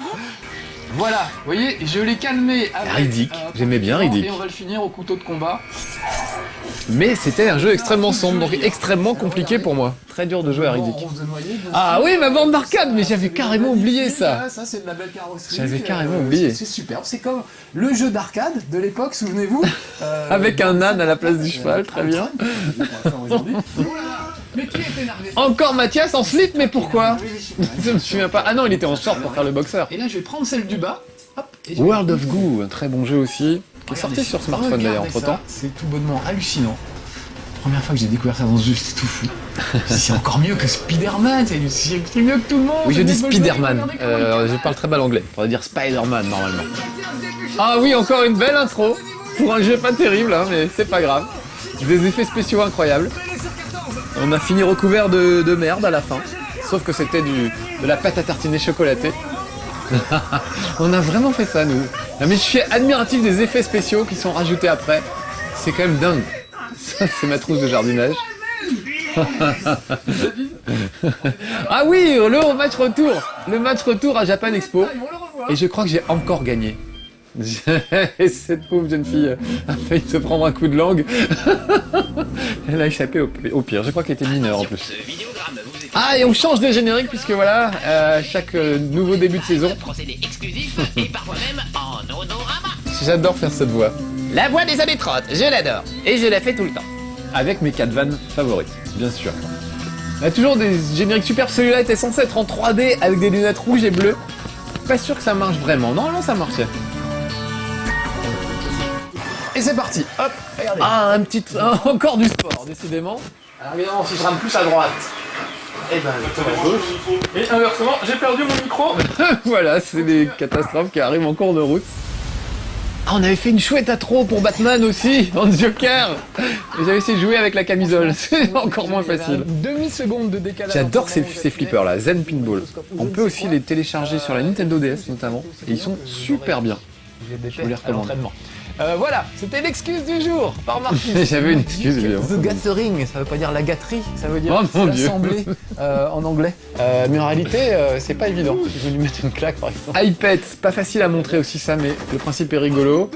Voilà, vous voyez, je l'ai calmé avec... Riddick, j'aimais bien Riddick. Et on va le finir au couteau de combat. Mais c'était un jeu extrêmement sombre, donc extrêmement compliqué pour moi. Très dur de jouer à Riddick. Ah oui, ma bande d'arcade, mais j'avais carrément oublié ça. Ça, c'est de la belle carrosserie. J'avais carrément oublié. C'est superbe, c'est comme le jeu d'arcade de l'époque, souvenez-vous. Avec un âne à la place du cheval, très bien. Mais qui est énervé? Encore Mathias en slip, mais pourquoi? Je me souviens pas. Ah non, il était en short pour faire le boxeur. Et là, je vais prendre celle du bas. Hop, World of Goo, un très bon jeu aussi, qui est sorti sur smartphone d'ailleurs entre temps. C'est tout bonnement hallucinant. La première fois que j'ai découvert ça dans ce jeu, c'était tout fou. C'est encore mieux que Spider-Man, c'est mieux que tout le monde. Oui, je dis Spider-Man. Je parle très mal anglais. Il faudrait dire Spider-Man normalement. Ah oui, encore une belle intro. Pour un jeu pas terrible, hein, mais c'est pas grave. Des effets spéciaux incroyables. On a fini recouvert de merde à la fin. Sauf que c'était de la pâte à tartiner chocolatée. On a vraiment fait ça, nous. Non, mais je suis admiratif des effets spéciaux qui sont rajoutés après. C'est quand même dingue. Ça, c'est ma trousse de jardinage. Ah oui, le match retour. Le match retour à Japan Expo. Et je crois que j'ai encore gagné. Et cette pauvre jeune fille a failli se prendre un coup de langue. Elle a échappé au pire. Je crois qu'elle était mineure en plus. Ah, et on change de générique puisque voilà, chaque nouveau début de saison. J'adore faire cette voix. La voix des années 30, je l'adore. Et je la fais tout le temps. Avec mes 4 vannes favorites, bien sûr. On a toujours des génériques superbes. Celui-là était censé être en 3D avec des lunettes rouges et bleues. Pas sûr que ça marche vraiment. Normalement, ça marchait. Et c'est parti, hop, regardez. Ah, encore du sport, décidément. Alors évidemment, si je rame plus à droite, et ben je tourne à gauche. Et inversement, j'ai perdu mon micro. Voilà, c'est des catastrophes qui arrivent en cours de route. Ah, on avait fait une chouette intro pour Batman aussi, en Joker. Et j'avais essayé de jouer avec la camisole, c'est encore moins facile. Demi-seconde de décalage. J'adore ces flippers là, Zen Pinball. On peut aussi les télécharger sur la Nintendo DS notamment, et ils sont super bien. Je vous les recommande. Voilà, c'était l'excuse du jour par Marcus. J'avais une excuse, évidemment. The Gathering, ça veut pas dire la gâterie, ça veut dire oh, mon Dieu. l'assemblée en anglais. Mais en réalité, c'est pas évident. Je vais lui mettre une claque par exemple. iPad, pas facile à montrer aussi ça, mais le principe est rigolo.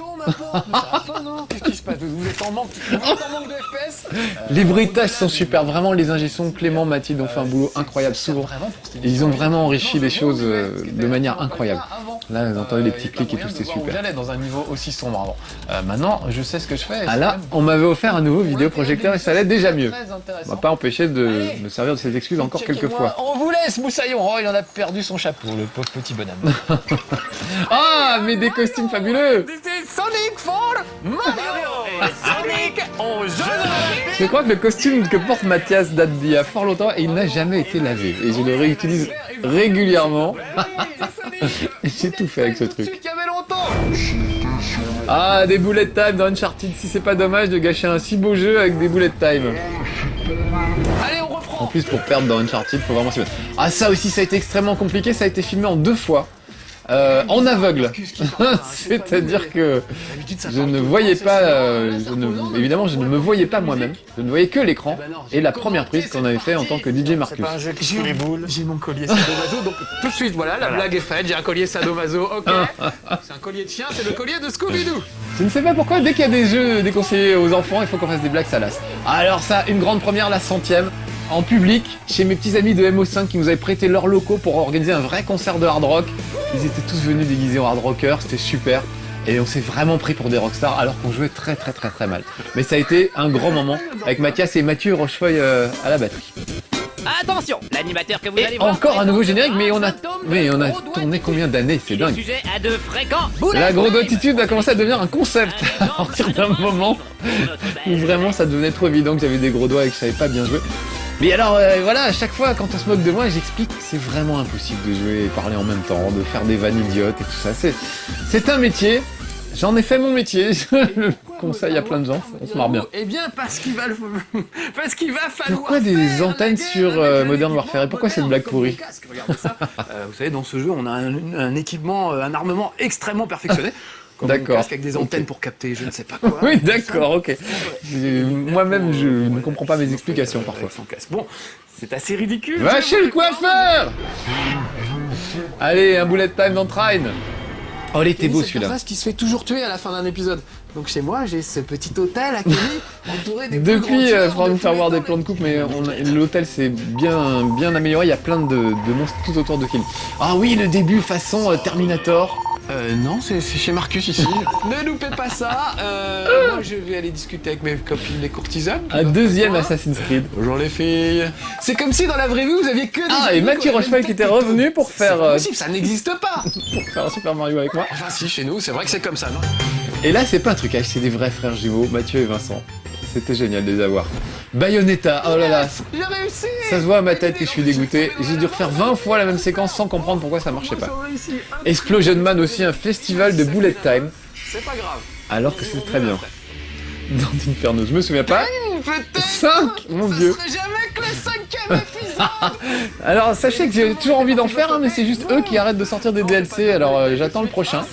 Qu'est-ce qui se passe? Vous êtes en manque de FPS? Les bruitages sont super, vraiment les ingé-sons, Clément, Mathilde ont fait un boulot incroyable souvent. Et ils ont vraiment enrichi les choses de manière incroyable. Là, vous entendez les petits clics et tout, c'était super. J'allais dans un niveau aussi sombre avant. Maintenant, je sais ce que je fais. Ah là, on m'avait offert un nouveau vidéoprojecteur et ça allait déjà mieux. On m'a pas empêché de me servir de cette excuse encore quelques fois. On vous laisse, Moussaillon. Oh, il en a perdu son chapeau, le pauvre petit bonhomme. Ah, mais des costumes fabuleux! C'est Sonic for Mario. Sonic en jeu. Je crois que le costume que porte Mathias date d'il y a fort longtemps et il n'a jamais été lavé. Et je le réutilise régulièrement. J'ai tout fait avec ce truc. Ah, des bullet time dans Uncharted. Si c'est pas dommage de gâcher un si beau jeu avec des bullet time. Allez, on reprend. En plus, pour perdre dans Uncharted, faut vraiment s'y mettre. Ah, ça aussi, ça a été extrêmement compliqué. Ça a été filmé en 2 fois. En aveugle. C'est-à-dire que je ne voyais pas, évidemment je ne me voyais pas moi-même, je ne voyais que l'écran et la première prise qu'on avait fait en tant que DJ Marcus. J'ai mon collier sadomaso, donc tout de suite voilà, la blague est faite, j'ai un collier sadomaso, ok. C'est un collier de chien, c'est le collier de Scooby-Doo. Je ne sais pas pourquoi dès qu'il y a des jeux déconseillés aux enfants, il faut qu'on fasse des blagues salaces. Alors ça, une grande première, la 100e. En public, chez mes petits amis de MO5 qui nous avaient prêté leurs locaux pour organiser un vrai concert de hard rock. Ils étaient tous venus déguisés en hard rocker, c'était super. Et on s'est vraiment pris pour des rockstars alors qu'on jouait très mal. Mais ça a été un grand moment avec Mathias et Mathieu Rochefeuille à la batterie. Attention, l'animateur que vous Et allez voir... encore un nouveau générique, mais on a tourné combien d'années, c'est dingue. Sujet à de fréquents... La grondottitude a commencé à devenir un concept à partir d'un moment où vraiment ça devenait trop évident que j'avais des gros doigts et que je savais pas bien jouer. Mais alors voilà, à chaque fois quand on se moque de moi, j'explique que c'est vraiment impossible de jouer et parler en même temps, de faire des vannes idiotes et tout ça. C'est un métier. J'en ai fait mon métier, je le conseille à plein de gens, on se marre bien. Eh bien, parce qu'il va falloir... Pourquoi des antennes sur Modern Warfare et pourquoi cette blague pourrie? Regardez ça. Vous savez, dans ce jeu, on a un équipement, un armement extrêmement perfectionné. Comme un D'accord. casque avec des antennes pour capter je ne sais pas quoi. Oui, d'accord, ok. Moi-même, je ne comprends pas mes explications parfois. Sans casque. Bon, c'est assez ridicule. Va chez le coiffeur! Allez, un bullet time dans Trine. Oh, il était beau C'est celui-là. une qui se fait toujours tuer à la fin d'un épisode. Donc chez moi, j'ai ce petit hôtel à Kelly, entouré des plus Depuis, il grands faudra nous tueurs faire de voir tous des les plans de temps. coupe, mais l'hôtel s'est bien amélioré. Il y a plein de monstres tout autour de Kelly. Ah oui, le début façon Terminator. Non, c'est chez Marcus ici. Ne loupez pas ça. Moi, je vais aller discuter avec mes copines les courtisanes. Un deuxième Assassin's Creed. Bonjour les filles. C'est comme si dans la vraie vie, vous aviez que des Ah, et amis, Mathieu quoi. Rochefeuille qui était revenu pour C'est faire, pas possible, ça n'existe pas. pour faire un Super Mario avec moi. Enfin si, chez nous, c'est vrai que c'est comme ça, non? Et là, c'est pas un trucage, c'est des vrais frères jumeaux, Mathieu et Vincent. C'était génial de les avoir. Bayonetta, oh là là. J'ai réussi. Ça se voit à ma tête que je suis dégoûté. J'ai dû refaire 20 fois la même séquence sans comprendre pourquoi ça marchait pas. J'ai réussi. Explosion Man aussi, un festival de bullet time. C'est pas grave. Alors que c'est très bien. Dans Inferno, je me souviens pas. 5, mon dieu. Ce serait jamais que le 5e épisode. Alors sachez que j'ai toujours envie d'en faire, hein, mais c'est juste eux qui arrêtent de sortir des DLC, alors j'attends le prochain.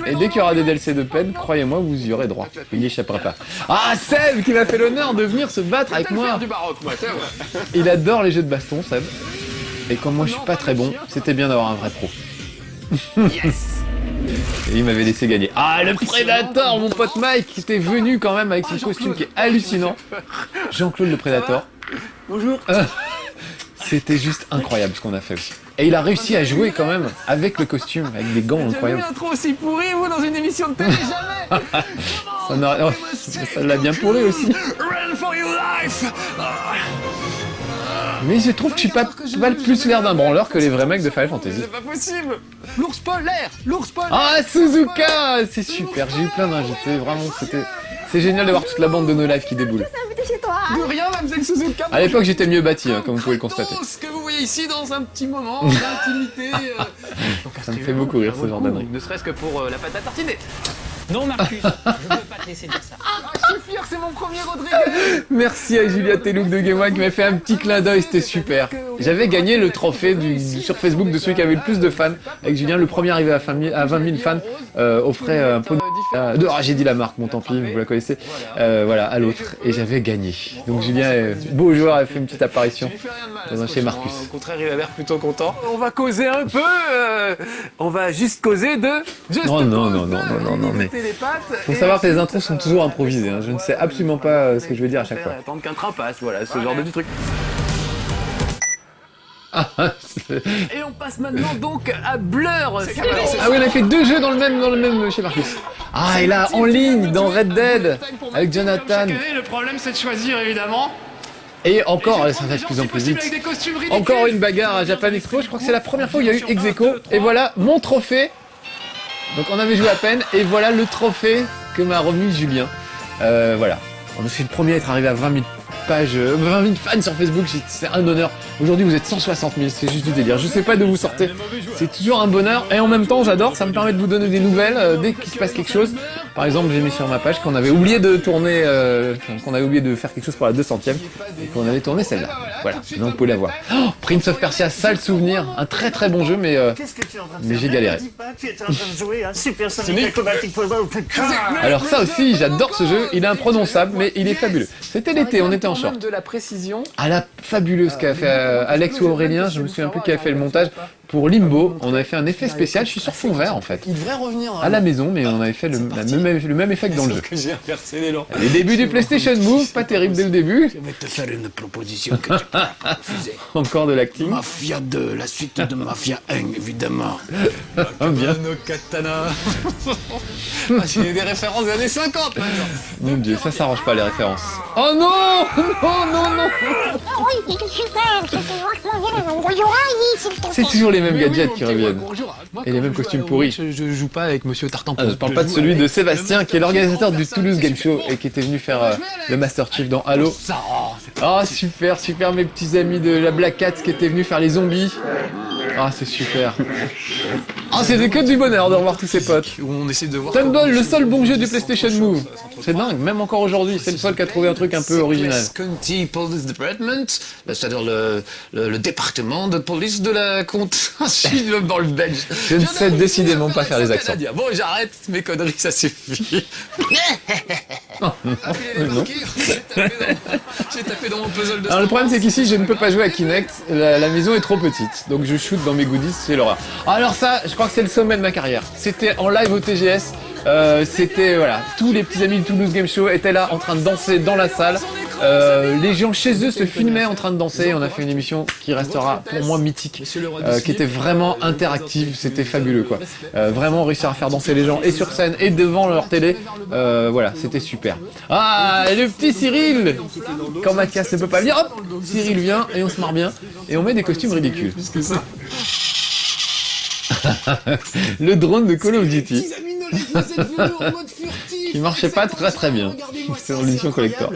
Et dès qu'il y aura des DLC de peine, croyez-moi, vous y aurez droit. Il n'y échappera pas. Ah, Seb qui m'a fait l'honneur de venir se battre avec moi. Du baroque, moi, tiens, ouais. Il adore les jeux de baston, Seb. Et comme moi je suis pas très bon, c'était bien d'avoir un vrai pro. Yes. Et il m'avait laissé gagner. Ah, le Predator, mon pote Mike, qui était venu quand même avec son costume qui est hallucinant. Jean-Claude le Predator. Bonjour. C'était juste incroyable ce qu'on a fait aussi. Et il a réussi à jouer quand même avec le costume, avec des gants J'ai vu incroyables. un trop aussi pourri, vous, dans une émission de télé, jamais. Ça l'a bien pourri aussi. Run for your life. Mais je trouve que je suis pas plus l'air d'un branleur que les vrais mecs de Final Fantasy. C'est pas possible. L'ours polaire. L'ours polaire. Ah, Suzuka, c'est super, j'ai eu plein d'invités, vraiment, c'est génial de voir toute la bande de No Life qui déboule. De rien, mademoiselle Suzuka. À l'époque, j'étais mieux bâti, hein, comme vous pouvez le constater. Ce que vous voyez ici dans un petit moment d'intimité. Ça me fait beaucoup rire, ce genre d'annerie. Ne serait-ce que pour la pâte à tartiner. Non, Marcus, je ne peux pas te laisser dire ça. Je suis fier, c'est mon premier Rodriguez. Merci à Julia Telouk de Game One qui m'a fait un petit clin d'œil, c'était super. J'avais gagné le trophée sur Facebook de celui qui avait le plus de fans. Avec Julien, le premier arrivé à 20 000 fans, offrait un pot de... Ah, j'ai dit la marque, bon tant pis, vous la connaissez. Voilà, à l'autre. Et j'avais gagné. Donc Julien, beau joueur, a fait une petite apparition dans un chez Marcus. Au contraire, il a l'air plutôt content. On va causer un peu. On va juste causer de... Non, mais... Faut savoir que les intros sont toujours improvisées, hein. Je ne sais absolument pas ce que je vais dire à chaque fois. Attendre qu'un train passe, voilà, ce genre de truc. Et on passe maintenant donc à Blur. Ah oui, on a fait 2 jeux dans le même chez Marcus. Ah, et là, en ligne, dans Red Dead, avec Jonathan. Le problème, c'est de choisir, évidemment. Et encore, ça va de plus en plus vite. Encore une bagarre à Japan Expo, je crois que c'est la première fois où il y a eu ex-aequo. Et voilà mon trophée. Donc on avait joué à peine, et voilà le trophée que m'a remis Julien. Voilà, on a fait le premier à être arrivé à 20 000 pages, 20 000 fans sur Facebook, c'est un honneur. Aujourd'hui vous êtes 160 000, c'est juste du délire. Je sais pas d'où vous sortez, c'est toujours un bonheur, et en même temps j'adore, ça me permet de vous donner des nouvelles dès qu'il se passe quelque chose. Par exemple, j'ai mis sur ma page qu'on avait oublié de tourner, qu'on avait oublié de faire quelque chose pour la 200e, et qu'on avait tourné celle-là. Voilà, donc vous pouvez la voir. Oh, Prince of Persia, sale souvenir, un très très bon jeu, mais j'ai galéré. Alors ça aussi, j'adore ce jeu, il est imprononçable, mais il est fabuleux. C'était l'été, on était en short. De la précision. À la fabuleuse qu'a fait Alex ou Aurélien, je me souviens plus qui a fait le montage. pour Limbo, on avait fait un effet spécial, je suis sur fond vert en fait. Il devrait revenir À la maison, mais on avait fait le même effet que dans le jeu. que j'ai inversé les langues. Les débuts du PlayStation Move, pas terrible dès le début. Je vais te faire une proposition que tu peux refuser. Encore de l'acting. Mafia 2, la suite de Mafia 1, évidemment. Ah, bien. No katana. J'ai des références des années 50 maintenant. Mon dieu, ça s'arrange pas les références. Oh non. Non. C'est toujours les mêmes gadgets qui reviennent. Et les mêmes costumes pourris. Je joue pas avec Monsieur Tartampion. Je parle pas de celui de Sébastien, qui est l'organisateur du Toulouse Game Show et qui était venu faire le Master Chief dans Halo. Ah super, mes petits amis de la Black Cat qui étaient venus faire les zombies. Ah c'est super. Ah c'était que du bonheur de revoir tous ces potes. Où on essaie de voir. Tumble, le seul bon jeu du PlayStation Move. C'est dingue, même encore aujourd'hui, c'est le seul qui a trouvé un truc un peu original. County Police Department, c'est-à-dire le département de police de la compte. Je suis dans le belge. Je ne sais décidément pas faire les accents. Bon, j'arrête mes conneries, ça suffit. Non. J'ai tapé dans mon puzzle de. Alors le problème c'est qu'ici je ne peux pas jouer à Kinect, la maison est trop petite, donc je shoot dans mes goodies, c'est l'horreur. Alors ça, je crois que c'est le sommet de ma carrière. C'était en live au TGS, c'était voilà, tous les petits amis du Toulouse Game Show étaient là en train de danser dans la salle. Les gens chez eux se filmaient en train de danser. On a fait une émission qui restera pour moi mythique, qui était vraiment interactive. C'était fabuleux quoi. Vraiment réussir à faire danser les gens et sur scène et devant leur télé. Voilà, c'était super. Ah, et le petit Cyril. Quand Mathias ne peut pas venir, hop, Cyril vient et on se marre bien et on met des costumes ridicules. Le drone de Call of Duty. Qui marchait pas très bien. C'est dans l'édition collector.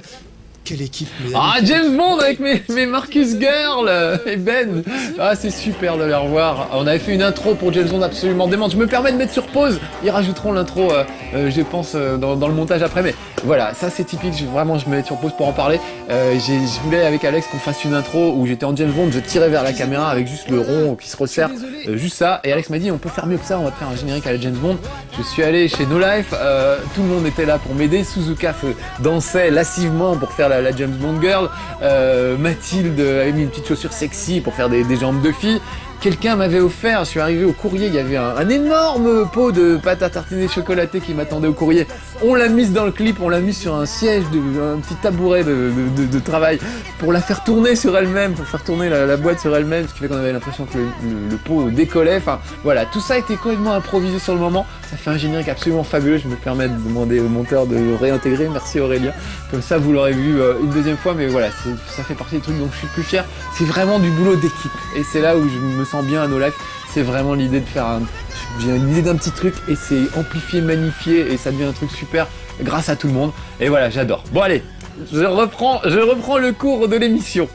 Quelle équipe. Ah, James Bond avec mes Marcus Girl et Ben. Ah, c'est super de les revoir. On avait fait une intro pour James Bond absolument démente. Je me permets de mettre sur pause. Ils rajouteront l'intro, je pense, dans le montage après. Mais voilà, ça c'est typique. Vraiment, je me mets sur pause pour en parler. Je voulais avec Alex qu'on fasse une intro où j'étais en James Bond. Je tirais vers la caméra avec juste le rond qui se resserre. Juste ça. Et Alex m'a dit, on peut faire mieux que ça. On va te faire un générique à la James Bond. Je suis allé chez No Life. Tout le monde était là pour m'aider. Suzuka dansait lascivement pour faire la James Bond Girl, Mathilde avait mis une petite chaussure sexy pour faire des jambes de fille. Quelqu'un m'avait offert, je suis arrivé au courrier, il y avait un énorme pot de pâte à tartiner chocolatée qui m'attendait au courrier. On l'a mise dans le clip, on l'a mise sur un siège, un petit tabouret de travail pour la faire tourner sur elle-même, pour faire tourner la boîte sur elle-même, ce qui fait qu'on avait l'impression que le pot décollait. Enfin voilà, tout ça a été complètement improvisé sur le moment. Ça fait un générique absolument fabuleux. Je me permets de demander au monteur de le réintégrer. Merci Aurélien. Comme ça vous l'aurez vu une deuxième fois, mais voilà, ça fait partie des trucs dont je suis le plus fier. C'est vraiment du boulot d'équipe. Et c'est là où je me sens bien à No Life. C'est vraiment l'idée de faire j'ai une idée d'un petit truc et c'est amplifié, magnifié et ça devient un truc super grâce à tout le monde. Et voilà, j'adore. Bon allez, je reprends le cours de l'émission.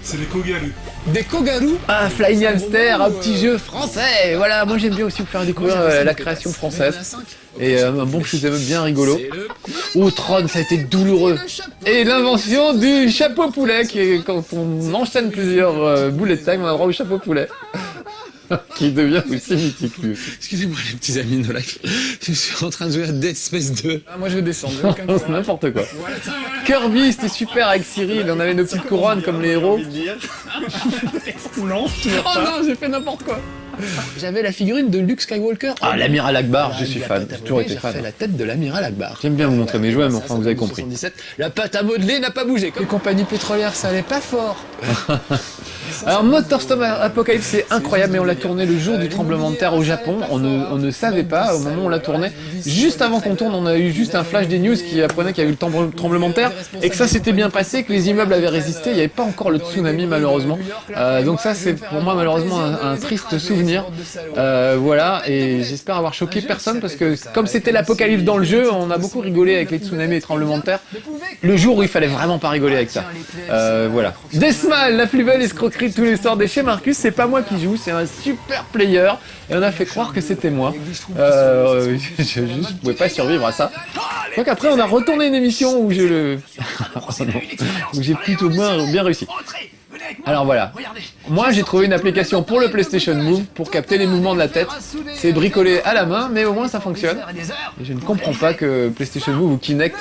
C'est les Kogaru. Des Kogaru. Ah, Flying Hamster, un petit jeu français. Voilà, moi j'aime bien aussi vous faire découvrir la création française. Et un bon shoot'em up bien rigolo. Tron, ça a été douloureux. Et l'invention du chapeau poulet, qui est quand on enchaîne plusieurs bullet time, on a droit au chapeau poulet. Qui devient aussi mythique lui aussi. Excusez-moi les petits amis de Life, je suis en train de jouer à Dead Space 2. Ah, moi je vais descendre, c'est n'importe quoi. Kirby, c'était super avec Cyril, on avait nos petites couronnes comme les héros. Non, oh non, j'ai fait n'importe quoi. J'avais la figurine de Luke Skywalker. Ah, l'amiral Akbar, je suis fan, j'ai toujours été fan. J'ai fait la tête de l'amiral Akbar. J'aime bien vous montrer mes jouets, mais enfin vous avez compris. 77, la pâte à modeler n'a pas bougé. Les compagnies pétrolières, ça allait pas fort. Alors Motorstorm Apocalypse c'est incroyable, mais on l'a tourné le jour du tremblement de terre au Japon. On ne savait pas au moment où on l'a tourné. Juste avant qu'on tourne, on a eu juste un flash des news qui apprenait qu'il y avait eu le tremblement de terre et que ça s'était bien passé, que les immeubles avaient résisté. Il n'y avait pas encore le tsunami malheureusement. Donc ça c'est pour moi malheureusement un triste souvenir. Voilà, et j'espère avoir choqué personne parce que comme c'était l'apocalypse dans le jeu, on a beaucoup rigolé avec les tsunamis et les tremblements de terre. Le jour où il fallait vraiment pas rigoler avec ça. Voilà. Deathmal, la plus belle escroquerie de tous les histoires des chez Marcus, c'est pas moi qui joue, c'est un super player et on a fait croire que c'était moi. Je pouvais pas survivre à ça. Donc après on a retourné une émission où où j'ai plutôt bien réussi. Alors voilà, moi j'ai trouvé une application pour le PlayStation Move pour capter les mouvements de la tête. C'est bricolé à la main, mais au moins ça fonctionne. Et je ne comprends pas que PlayStation Move ou Kinect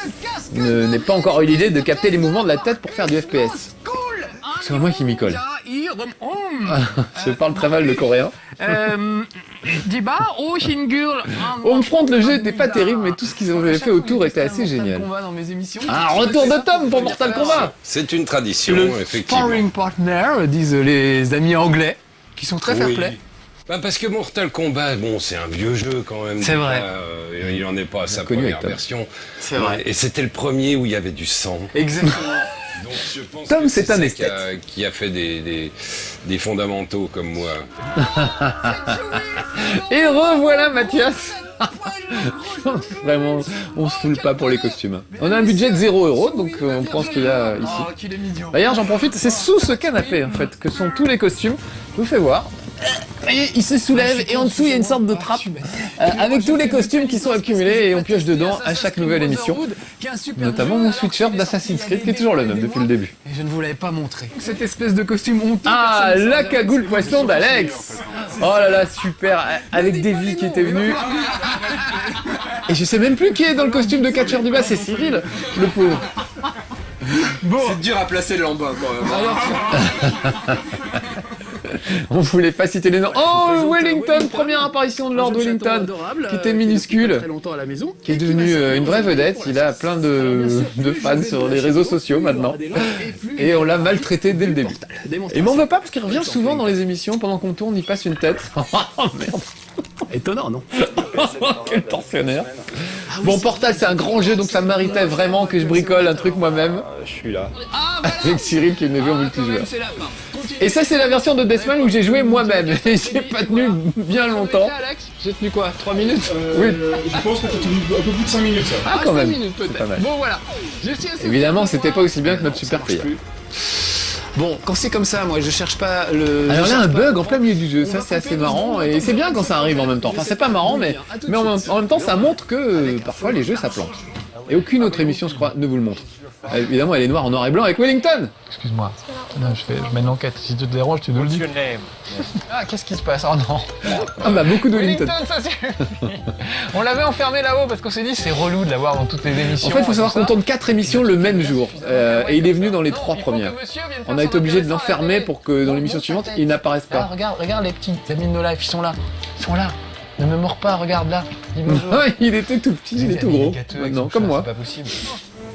n'ait pas encore eu l'idée de capter les mouvements de la tête pour faire du FPS. C'est moi qui m'y colle. Je parle très mal le coréen. Homefront, le jeu était pas terrible, mais tout ce qu'ils avaient fait autour était assez génial. Un retour de Tom pour Mortal Kombat. C'est une tradition, Le effectivement. sparring partner, disent les amis anglais, qui sont très fair-play. Bah parce que Mortal Kombat, bon, c'est un vieux jeu quand même. C'est vrai. Il en est pas à sa connu première avec Tom. version. C'est vrai. Et c'était le premier où il y avait du sang. Exactement. Donc je pense Tom, que c'est un ça esthète. qui a fait des fondamentaux comme moi. Et revoilà Mathias. Vraiment, on se foule pas pour les costumes. On a un budget de 0€, donc on pense qu'il y a ici. D'ailleurs, j'en profite, c'est sous ce canapé en fait que sont tous les costumes. Je vous fais voir. Et il se soulève et en dessous il y a une sorte de trappe avec tous les costumes qui sont accumulés et on pioche dedans à chaque nouvelle émission. Notamment mon sweatshirt d'Assassin's Creed qui est toujours le même depuis le début. Et je ne vous l'avais pas montré. Cette espèce de costume honteux. Ah, la cagoule poisson d'Alex. Oh là là, super, avec Davy qui était venu. Et je sais même plus qui est dans le costume de catcheur du bas, c'est Cyril, le pauvre. C'est dur à placer le lambin quand même. On voulait pas citer les noms. Oh, Wellington, première apparition de Lord Wellington, qui était minuscule, qui est devenu une vraie vedette. Il a plein de fans sur les réseaux sociaux maintenant. Et on l'a maltraité dès le début. Il m'en veut pas parce qu'il revient souvent dans les émissions. Pendant qu'on tourne, il passe une tête. Oh merde. Étonnant, non? Quel tortionnaire. Bon, Portal, c'est un grand jeu, donc ça méritait vraiment que je bricole un truc moi-même. Je suis là. Avec Cyril qui est venu en multijoueur. Et ça, c'est la version de Deathmatch où j'ai joué moi-même. Et j'ai pas tenu bien longtemps. J'ai tenu quoi, 3 minutes? Oui. Je pense que t'as tenu un peu plus de 5 minutes ça. Ah, quand 5 même. minutes C'est pas peut-être. mal. Bon voilà. Je suis assez Évidemment, c'était pas aussi bien que notre super player. Bon, quand c'est comme ça, moi je cherche pas le. Alors là, un bug en plein milieu du jeu, ça c'est assez marrant et c'est bien quand ça arrive en même temps. Enfin, c'est pas marrant, mais en même temps, ça montre que parfois les jeux ça plante. Et aucune autre émission, je crois, ne vous le montre. Évidemment, elle est noire en noir et blanc avec Wellington. Excuse-moi. Je mène l'enquête. Si tu te déranges, tu nous le dis. Ah, qu'est-ce qui se passe? Oh non. Ah bah beaucoup de Wellington. Ça c'est. On l'avait enfermé là-haut parce qu'on s'est dit c'est relou de l'avoir dans toutes les émissions. En fait, il faut savoir qu'on tourne 4 émissions le même jour. Et il est venu dans les 3 premières. On a été obligé de l'enfermer pour que dans l'émission suivante, il n'apparaisse Ah, pas. regarde les petits amis de nos lives, ils sont là. Ils sont là. Ne me mords pas, regarde là. Dis bonjour. Il était tout petit, il est tout gros. Maintenant, comme moi. C'est pas possible.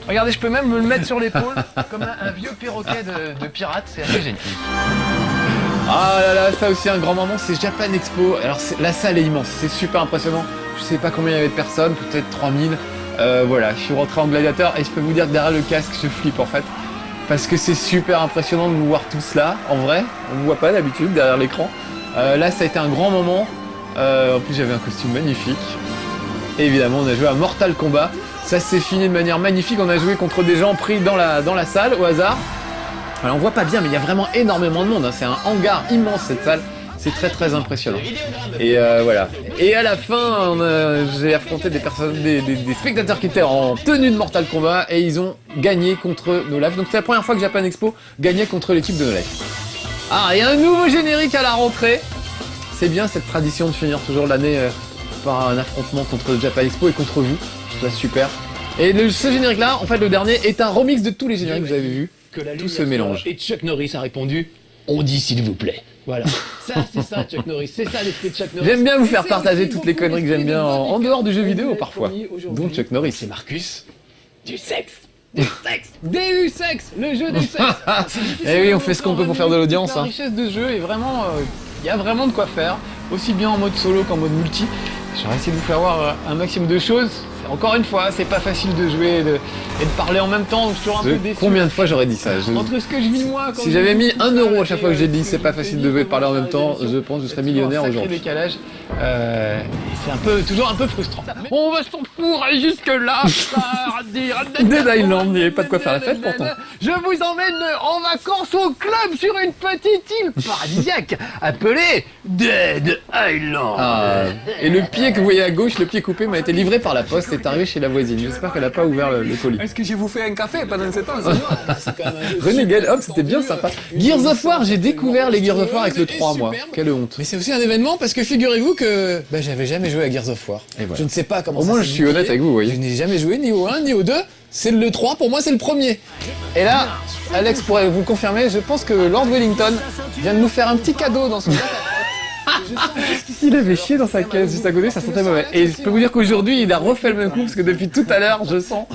Regardez, je peux même me le mettre sur l'épaule comme un vieux perroquet de pirate, c'est assez génial. Ah là là, ça aussi un grand moment, c'est Japan Expo. Alors la salle est immense, c'est super impressionnant. Je sais pas combien il y avait de personnes, peut-être 3000. Voilà, je suis rentré en gladiateur et je peux vous dire que derrière le casque, je flippe en fait. Parce que c'est super impressionnant de vous voir tous là, en vrai. On vous voit pas d'habitude derrière l'écran. Là, ça a été un grand moment. En plus, j'avais un costume magnifique. Et évidemment, on a joué à Mortal Kombat. Ça s'est fini de manière magnifique. On a joué contre des gens pris dans la salle au hasard. Alors on voit pas bien, mais il y a vraiment énormément de monde. Hein. C'est un hangar immense cette salle. C'est très très impressionnant. Et voilà. Et à la fin, j'ai affronté des personnes, des spectateurs qui étaient en tenue de Mortal Kombat et ils ont gagné contre No Life. Donc c'est la première fois que Japan Expo gagnait contre l'équipe de No Life. Ah, il y a un nouveau générique à la rentrée. C'est bien cette tradition de finir toujours l'année par un affrontement contre Japan Expo et contre vous. Je trouve ça super. Et ce générique-là, en fait, le dernier, est un remix de tous les génériques que vous avez vus. Tout se mélange. Et Chuck Norris a répondu « On dit s'il vous plaît ». Voilà. Ça, c'est ça, Chuck Norris. C'est ça l'esprit de Chuck Norris. J'aime bien vous faire partager toutes les conneries que j'aime bien en dehors du jeu vidéo, parfois. Dont Chuck Norris. C'est Marcus. Du sexe. DU Sex, le jeu du sexe. Eh oui, on fait ce qu'on peut pour faire de l'audience. La Hein. richesse de jeu est vraiment, il y a vraiment de quoi faire, aussi bien en mode solo qu'en mode multi. J'aurais essayé de vous faire voir un maximum de choses. Encore une fois, c'est pas facile de jouer et de parler en même temps. Je suis toujours un peu déçu. Combien de fois j'aurais dit ça? Entre ce que je vis moi, Si j'avais mis 1 euro à chaque fois que j'ai dit c'est pas facile de jouer et de parler en même temps, je pense que je serais millionnaire aujourd'hui. Décalage. C'est toujours un peu frustrant. On va s'en fourrer jusque là. Dead Island, il n'y avait pas de quoi faire la fête pourtant. Je vous emmène en vacances au club sur une petite île paradisiaque appelée Dead Island. Ah, et le pied que vous voyez à gauche, le pied coupé, m'a été livré par la poste, c'est arrivé chez la voisine. J'espère qu'elle n'a pas ouvert le colis. Est-ce que j'ai vous fait un café pendant ce temps? Renegade, hop, c'était bien sympa. Gears of War, j'ai découvert les Gears of War avec le 3 mois. Quelle honte. Mais c'est aussi un événement parce que figurez-vous que j'avais jamais joué à Gears of War. Et voilà. Je ne sais pas comment Au ça moins, s'est je suis honnête goupillé. avec vous, vous Je voyez. n'ai jamais joué ni au 1 ni au 2. C'est le 3, pour moi c'est le premier. Et là, Alex pourrait vous le confirmer, je pense que Lord Wellington vient de nous faire un petit cadeau dans son sac à crotte. Il avait chié dans sa caisse juste à côté, ça sentait mauvais. Et je peux vous dire qu'aujourd'hui, il a refait le même coup, parce que depuis tout à l'heure, je sens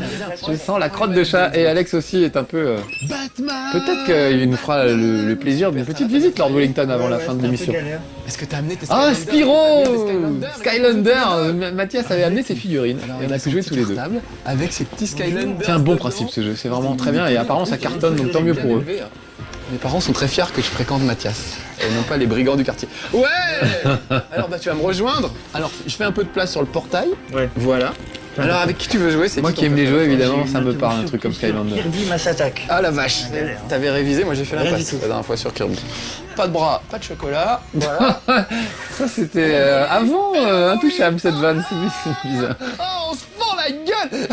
la crotte de chat. Et Alex aussi est un peu... Peut-être qu'il nous fera le plaisir d'une petite visite, Lord Wellington, avant la fin de l'émission. Est-ce que t'as amené tes Ah, Spyro Skylander Mathias avait amené ses figurines, et on a pu jouer tous les deux. Avec ces petits Skylanders. C'est un bon principe ce jeu, c'est vraiment très bien, et apparemment ça cartonne, donc tant mieux pour eux. Mes parents sont très fiers que je fréquente Mathias, et non pas les brigands du quartier. Ouais. Alors bah tu vas me rejoindre. Alors je fais un peu de place sur le portail. Ouais. Voilà. Alors avec qui tu veux jouer? C'est moi qui aime les jeux évidemment, ça me parle un truc comme Skylander. Kirby Mass Attack. Ah la vache. T'avais révisé, moi j'ai fait la passe la dernière fois sur Kirby. Pas de bras, pas de chocolat. Voilà. Ça c'était avant Intouchable cette vanne, c'est bizarre. Oh on se fend la gueule.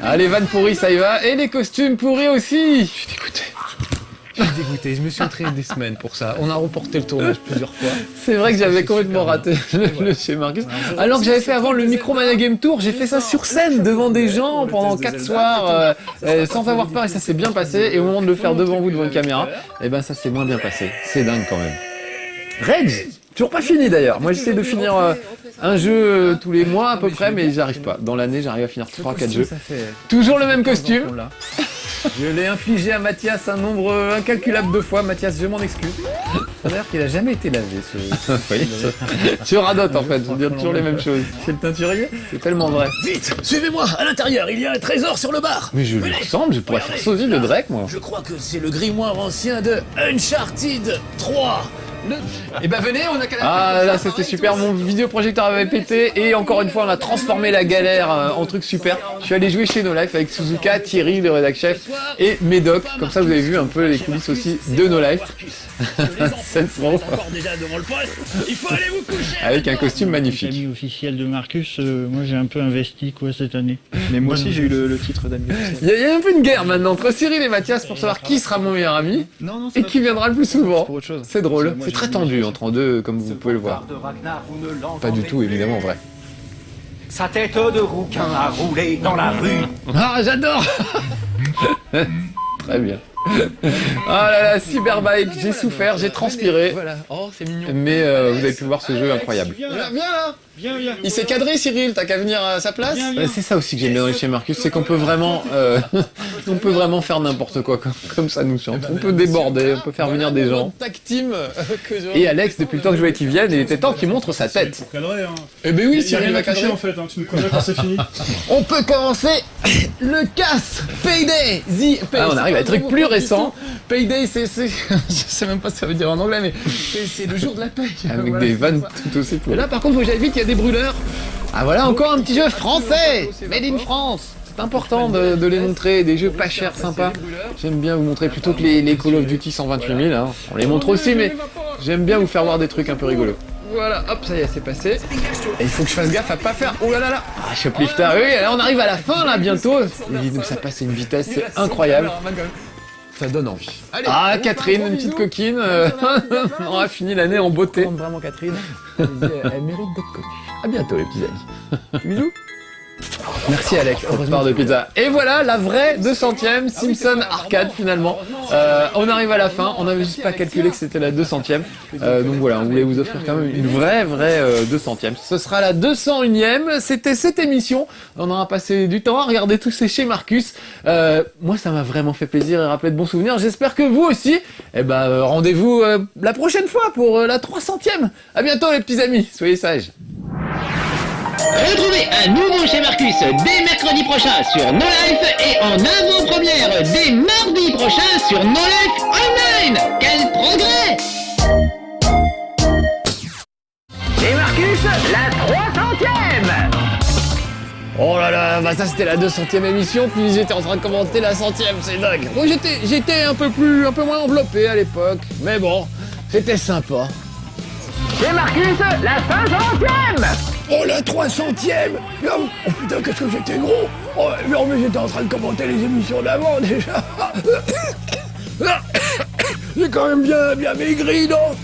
Ah les vannes pourries ça y va, et les costumes pourris aussi. Je suis dégoûté. Je suis dégoûté, je me suis entraîné des semaines pour ça. On a reporté le tournage plusieurs fois. C'est vrai que j'avais complètement raté le chez Marcus. Alors que j'avais fait avant le Micromania Game Tour, j'ai fait ça sur scène devant des gens pendant 4 soirs sans avoir peur, et ça s'est bien passé. Et au moment de le faire devant vous, devant une caméra, et ben ça s'est moins bien passé. C'est dingue quand même. Rage, toujours pas fini d'ailleurs. Moi j'essaie de finir un jeu tous les mois à peu près, mais j'arrive pas. Dans l'année j'arrive à finir 3-4 jeux. Toujours le même costume. Je l'ai infligé à Mathias un nombre incalculable de fois. Mathias, je m'en excuse. D'ailleurs qu'il a jamais été lavé ce... Oui, tu radotes en fait, je veux dire toujours les mêmes choses. C'est le teinturier. C'est tellement vrai. Vite, suivez-moi, à l'intérieur, il y a un trésor sur le bar. Mais je lui ressemble, je pourrais faire sosie de Drake moi. Je crois que c'est le grimoire ancien de Uncharted 3. Et bah venez, on a qu'à la... Ah là c'était super, mon vidéoprojecteur avait pété et encore une fois on a transformé la galère en truc super. Je suis allé jouer chez No Life avec Suzuka, Thierry, le rédac chef, et Médoc. Comme ça vous avez vu un peu les coulisses aussi de No Life. Avec un costume magnifique. L'ami officiel de Marcus, moi j'ai un peu investi quoi cette année. Mais moi aussi j'ai eu le titre d'ami. Il y a un peu une guerre maintenant entre Cyril et Mathias pour savoir qui sera mon meilleur ami et qui viendra le plus souvent. C'est drôle, c'est très tendu entre deux comme vous pouvez le voir. Pas du tout évidemment en vrai. Sa tête de rouquin a roulé dans la rue. Ah j'adore. Très bien. Ah là là, Cyberbike, j'ai souffert, j'ai transpiré. Voilà. Oh, c'est mignon. Mais vous avez pu voir ce jeu incroyable. Viens là. Viens. Il s'est cadré Cyril, t'as qu'à venir à sa place. C'est ça aussi que j'aime bien chez Marcus, c'est qu'on peut vraiment faire n'importe quoi comme ça nous chante. On peut déborder, on peut faire venir des gens. Tag team. Et Alex, depuis le temps que je voulais qu'il vienne, il était temps qu'il montre sa tête. Pour cadrer, hein. Eh ben oui, Cyril va cadrer en fait, hein. Tu nous connais quand c'est fini. On peut commencer le casse Payday. On arrive à des trucs plus récents. Payday, c'est je sais même pas ce que ça veut dire en anglais, mais c'est le jour de la paye. Avec des vannes tout aussi pour. Là par contre, faut que j'aille vite, il y a des brûleurs. Ah voilà, encore un petit jeu français, made in France. C'est important de les montrer, des jeux pas chers, sympas. J'aime bien vous montrer plutôt que les Call of Duty 128 000. Hein. On les montre aussi, mais j'aime bien vous faire voir des trucs un peu rigolos. Voilà, hop, ça y est, c'est passé. Et il faut que je fasse gaffe à pas faire. Oh là là là. Ah, Shoplifter, oui, là, on arrive à la fin là bientôt. Donc ça passe à une vitesse, c'est incroyable. Ça donne envie. Allez, ah, Catherine, une petite coquine. On a fini l'année en beauté. Vraiment Catherine, elle mérite d'être connue. À bientôt les petits amis. Bisous. Merci Alex, part de pizza. Et voilà la vraie 200e Simpson Arcade finalement. On arrive à la fin, on n'avait juste pas calculé que c'était la 200e. Donc voilà, on voulait vous offrir quand même une vraie 200e. Ce sera la 201e, c'était cette émission. On aura passé du temps à regarder tous ces chez Marcus. Moi ça m'a vraiment fait plaisir et rappelé de bons souvenirs. J'espère que vous aussi. Et ben rendez-vous la prochaine fois pour la 300e. À bientôt les petits amis, soyez sages. Retrouvez un nouveau chez Marcus dès mercredi prochain sur No Life et en avant-première dès mardi prochain sur No Life Online. Quel progrès! Chez Marcus, la 300e! Oh là là, bah ça c'était la 200e émission, puis j'étais en train de commenter la 100e, c'est dingue. Moi j'étais un peu moins enveloppé à l'époque, mais bon, c'était sympa. Chez Marcus, la 500e! Oh la 300e! Oh putain, qu'est-ce que j'étais gros! Oh non mais j'étais en train de commenter les émissions d'avant déjà! J'ai quand même bien maigri, non?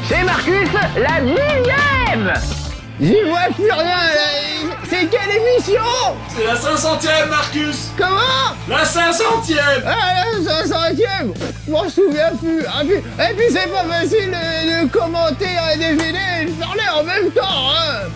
Chez Marcus, la 1000e! J'y vois plus rien. C'est quelle émission? C'est la 500e, Marcus. Comment? La 500e. Ah, la 500e. Je m'en souviens plus. Et puis c'est pas facile de commenter un DVD et de parler en même temps, hein.